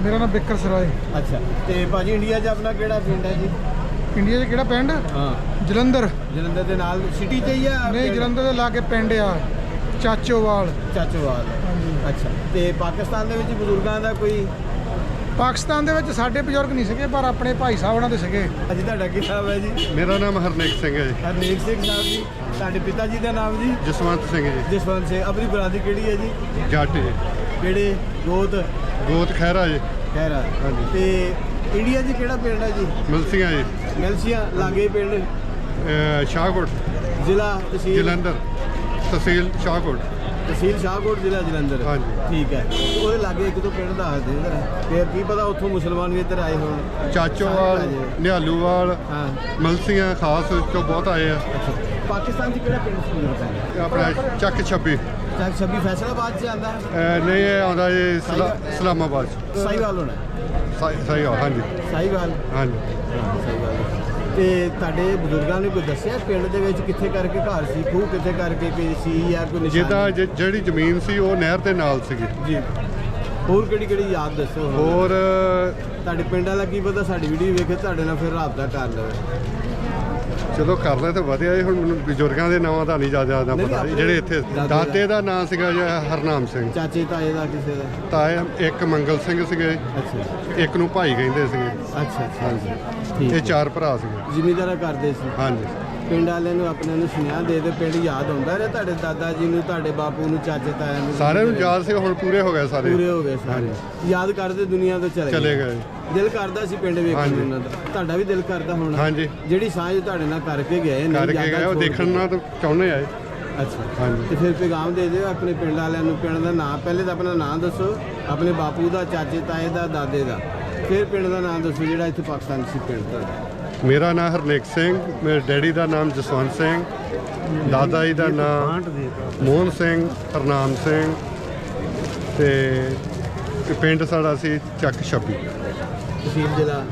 [SPEAKER 3] ਮੇਰਾ ਨਾਮ ਬਿਕਰ ਸਰਾਏ।
[SPEAKER 1] ਅੱਛਾ ਤੇ ਭਾਜੀ ਇੰਡੀਆ 'ਚ ਆਪਣਾ ਕਿਹੜਾ ਪਿੰਡ ਹੈ ਜੀ?
[SPEAKER 3] ਇੰਡੀਆ 'ਚ ਕਿਹੜਾ ਪਿੰਡ?
[SPEAKER 1] ਹਾਂ
[SPEAKER 3] ਜਲੰਧਰ।
[SPEAKER 1] ਜਲੰਧਰ ਦੇ ਨਾਲ ਸਿਟੀ 'ਚ ਹੀ ਆ?
[SPEAKER 3] ਨਹੀਂ, ਜਲੰਧਰ ਦੇ ਲਾਗੇ ਪਿੰਡ ਆ ਚਾਚੋਵਾਲ।
[SPEAKER 1] ਚਾਚੋਵਾਲ। ਅੱਛਾ ਤੇ ਪਾਕਿਸਤਾਨ ਦੇ ਵਿੱਚ ਬਜ਼ੁਰਗਾਂ ਦਾ ਕੋਈ?
[SPEAKER 3] ਪਾਕਿਸਤਾਨ ਦੇ ਵਿੱਚ ਸਾਡੇ ਬਜ਼ੁਰਗ ਨਹੀਂ ਸੀਗੇ, ਪਰ ਆਪਣੇ ਭਾਈ ਸਾਹਿਬ ਉਹਨਾਂ ਦੇ ਸੀਗੇ।
[SPEAKER 1] ਅੱਜ ਤੁਹਾਡਾ ਕੀ ਨਾਮ ਹੈ ਜੀ?
[SPEAKER 3] ਮੇਰਾ ਨਾਮ ਹਰਨੇਕ ਸਿੰਘ ਹੈ ਜੀ।
[SPEAKER 1] ਹਰਨੇਕ ਸਿੰਘ ਸਾਹਿਬ ਜੀ। ਤੁਹਾਡੇ ਪਿਤਾ ਜੀ ਦਾ ਨਾਮ ਜੀ?
[SPEAKER 3] ਜਸਵੰਤ ਸਿੰਘ ਜੀ।
[SPEAKER 1] ਜਸਵੰਤ ਸਿੰਘ। ਆਪਣੀ ਬਰਾਦਰੀ ਕਿਹੜੀ ਹੈ ਜੀ?
[SPEAKER 3] ਜੱਟ ਜੀ।
[SPEAKER 1] ਕਿਹੜੇ?
[SPEAKER 3] ਗੋਤ ਖਹਿਰਾ ਜੀ।
[SPEAKER 1] ਖੈਰਾ।
[SPEAKER 3] ਹਾਂਜੀ।
[SPEAKER 1] ਤੇ ਇੰਡੀਆ 'ਚ ਕਿਹੜਾ ਪਿੰਡ ਹੈ ਜੀ?
[SPEAKER 3] ਮਲਸੀਆਂ ਜੀ।
[SPEAKER 1] ਮੈਲਸੀਆ ਲਾਗੇ ਪਿੰਡ?
[SPEAKER 3] ਸ਼ਾਹਕੋਟ
[SPEAKER 1] ਜ਼ਿਲ੍ਹਾ ਤਹਿਸੀਲ?
[SPEAKER 3] ਜਲੰਧਰ, ਤਹਿਸੀਲ ਸ਼ਾਹਕੋਟ।
[SPEAKER 1] ਤਹਿਸੀਲ ਸ਼ਾਹਕੋਟ, ਜ਼ਿਲ੍ਹਾ ਜਲੰਧਰ।
[SPEAKER 3] ਹਾਂਜੀ।
[SPEAKER 1] ਠੀਕ ਹੈ। ਉਹਦੇ ਲਾਗੇ ਇੱਕ ਦੋ ਪਿੰਡ ਦੱਸ ਦੇ ਇੱਧਰ, ਫਿਰ ਕੀ ਪਤਾ ਉੱਥੋਂ ਮੁਸਲਮਾਨ ਵੀ ਇੱਧਰ ਆਏ ਹੋਣ।
[SPEAKER 3] ਚਾਚੋਵਾਲ, ਨਿਹਾਲੂਵਾਲ,
[SPEAKER 1] ਹਾਂ।
[SPEAKER 3] ਮਲਸੀਆਂ ਖਾਸ ਤੋਂ ਬਹੁਤ ਆਏ ਆ।
[SPEAKER 1] ਅੱਛਾ ਪਾਕਿਸਤਾਨ 'ਚ ਕਿਹੜਾ ਪਿੰਡ ਸੀ ਪਤਾ?
[SPEAKER 3] ਆਪਣਾ ਚੱਕ 26।
[SPEAKER 1] ਚੱਕ 26 ਫੈਸਲਾਬਾਦ 'ਚ ਆਉਂਦਾ?
[SPEAKER 3] ਨਹੀਂ, ਇਹ ਆਉਂਦਾ ਜੀ ਇਸਲਾਮਾਬਾਦ 'ਚ।
[SPEAKER 1] ਸਾਹੀਵਾਲ ਹੋਣਾ?
[SPEAKER 3] ਸਹੀ ਆ, ਹਾਂਜੀ
[SPEAKER 1] ਸਾਹੀਵਾਲ।
[SPEAKER 3] ਹਾਂਜੀ।
[SPEAKER 1] ਹਾਂ ਸਾਹੀਵਾਲ। ਤੇ ਤੁਹਾਡੇ ਬਜ਼ੁਰਗਾਂ ਨੇ ਕੋਈ ਦੱਸਿਆ ਪਿੰਡ ਦੇ ਵਿੱਚ ਕਿੱਥੇ ਕਰਕੇ ਘਰ ਸੀ, ਖੂਹ ਕਿੱਥੇ ਕਰਕੇ ਕੋਈ ਸੀ ਜਾਂ ਕੋਈ ਨਿਸ਼ਾਨੀ?
[SPEAKER 3] ਜਿੱਦਾਂ ਜਿਹੜੀ ਜ਼ਮੀਨ ਸੀ ਉਹ ਨਹਿਰ ਦੇ ਨਾਲ ਸੀਗੀ
[SPEAKER 1] ਜੀ। ਹੋਰ ਕਿਹੜੀ ਕਿਹੜੀ ਯਾਦ ਦੱਸੋ?
[SPEAKER 3] ਹੋਰ
[SPEAKER 1] ਤੁਹਾਡੇ ਪਿੰਡ ਵਾਲਾ ਕੀ ਪਤਾ ਸਾਡੀ ਵੀਡੀਓ ਵੇਖੇ ਤੁਹਾਡੇ ਨਾਲ ਫਿਰ ਰਾਬਤਾ ਕਰ ਲਵੇ।
[SPEAKER 3] ਚਲੋ ਕਰ ਲੈ ਤਾਂ ਵਧੀਆ ਜੀ। ਹੁਣ ਮੈਨੂੰ ਬਜ਼ੁਰਗਾਂ ਦੇ ਨਾਵਾਂ ਦਾ ਨਹੀਂ ਜ਼ਿਆਦਾ
[SPEAKER 1] ਨਹੀਂ,
[SPEAKER 3] ਪਤਾ
[SPEAKER 1] ਆਪਣੇ
[SPEAKER 3] ਜਿਹੜੇ ਇੱਥੇ
[SPEAKER 1] ਦਾਦੇ ਦਾ।
[SPEAKER 3] ਦਾਦੇ ਦਾ ਨਾਂ ਸੀਗਾ ਜੀ ਹਰਨਾਮ ਸਿੰਘ।
[SPEAKER 1] ਚਾਚੇ ਤਾਏ ਦਾ ਕਿਸੇ ਦਾ?
[SPEAKER 3] ਤਾਏ ਇੱਕ ਮੰਗਲ ਸਿੰਘ ਸੀਗੇ,
[SPEAKER 1] ਅੱਛਾ
[SPEAKER 3] ਇੱਕ ਨੂੰ ਭਾਈ ਕਹਿੰਦੇ ਸੀਗੇ।
[SPEAKER 1] ਅੱਛਾ ਅੱਛਾ ਠੀਕ
[SPEAKER 3] ਇਹ
[SPEAKER 1] ਹੈ।
[SPEAKER 3] 4 ਭਰਾ ਸੀਗੇ।
[SPEAKER 1] ਜ਼ਿਮੀਂਦਾਰਾ ਕਰਦੇ ਸੀ?
[SPEAKER 3] ਹਾਂਜੀ।
[SPEAKER 1] ਪਿੰਡ ਵਾਲਿਆਂ ਨੂੰ ਆਪਣੇ ਨੂੰ ਸੁਨੇਹਾ ਦੇ ਪਿੰਡ ਯਾਦ ਆਉਂਦਾ ਰਿਹਾ ਤੁਹਾਡੇ ਦਾਦਾ ਜੀ ਨੂੰ, ਤੁਹਾਡੇ ਬਾਪੂ ਨੂੰ, ਚਾਚੇ ਤਾਇਆਂ ਨੂੰ?
[SPEAKER 3] ਸਾਰਿਆਂ ਨੂੰ ਯਾਦ ਸੀ, ਹੁਣ ਪੂਰੇ ਹੋ ਗਏ ਸਾਰੇ।
[SPEAKER 1] ਪੂਰੇ ਹੋ ਗਏ ਸਾਰੇ। ਯਾਦ ਕਰਦੇ ਦੁਨੀਆ ਤੋਂ
[SPEAKER 3] ਚਲੇ ਗਏ।
[SPEAKER 1] ਦਿਲ ਕਰਦਾ ਸੀ ਪਿੰਡ ਵੇਖਣ
[SPEAKER 3] ਹਾਂਜੀ।
[SPEAKER 1] ਨੂੰ ਉਹਨਾਂ ਦਾ। ਤੁਹਾਡਾ ਵੀ ਦਿਲ ਕਰਦਾ ਹੋਣਾ?
[SPEAKER 3] ਹਾਂਜੀ।
[SPEAKER 1] ਜਿਹੜੀ ਸਾਂਝ ਤੁਹਾਡੇ ਨਾਲ ਕਰਕੇ ਗਏ ਨੇ,
[SPEAKER 3] ਕਰਕੇ
[SPEAKER 1] ਯਾਦਾਂ
[SPEAKER 3] ਗਏ, ਉਹ
[SPEAKER 1] ਛੋੜ
[SPEAKER 3] ਦੇਖਣ
[SPEAKER 1] ਕੇ।
[SPEAKER 3] ਨਾਲ ਤਾਂ ਚਾਹੁੰਦੇ ਆਏ।
[SPEAKER 1] ਅੱਛਾ
[SPEAKER 3] ਹਾਂਜੀ।
[SPEAKER 1] ਤੇ ਫਿਰ ਪੈਗਾਮ ਦੇ ਦਿਓ ਆਪਣੇ ਪਿੰਡ ਵਾਲਿਆਂ ਨੂੰ। ਪਿੰਡ ਦਾ ਨਾਮ ਪਹਿਲੇ ਤਾਂ ਆਪਣਾ ਨਾਮ ਦੱਸੋ, ਆਪਣੇ ਬਾਪੂ ਦਾ, ਚਾਚੇ ਤਾਏ ਦਾ, ਦਾਦੇ ਦਾ, ਫਿਰ ਪਿੰਡ ਦਾ ਨਾਮ ਦੱਸੋ ਜਿਹੜਾ ਇੱਥੇ ਪਾਕਿਸਤਾਨ ਸੀ ਪਿੰਡ ਤੁਹਾਡਾ।
[SPEAKER 3] ਮੇਰਾ ਨਾਮ ਹਰਨੇਕ ਸਿੰਘ, ਮੇਰੇ ਡੈਡੀ ਦਾ ਨਾਮ ਜਸਵੰਤ ਸਿੰਘ, ਦਾਦਾ ਜੀ ਦਾ ਨਾਮ ਮੋਹਨ ਸਿੰਘ, ਹਰਨਾਮ ਸਿੰਘ, ਤੇ ਪਿੰਡ ਸਾਡਾ ਸੀ ਚੱਕ 26।
[SPEAKER 1] ਤਹਿਸੀਲ ਜ਼ਿਲ੍ਹਾ?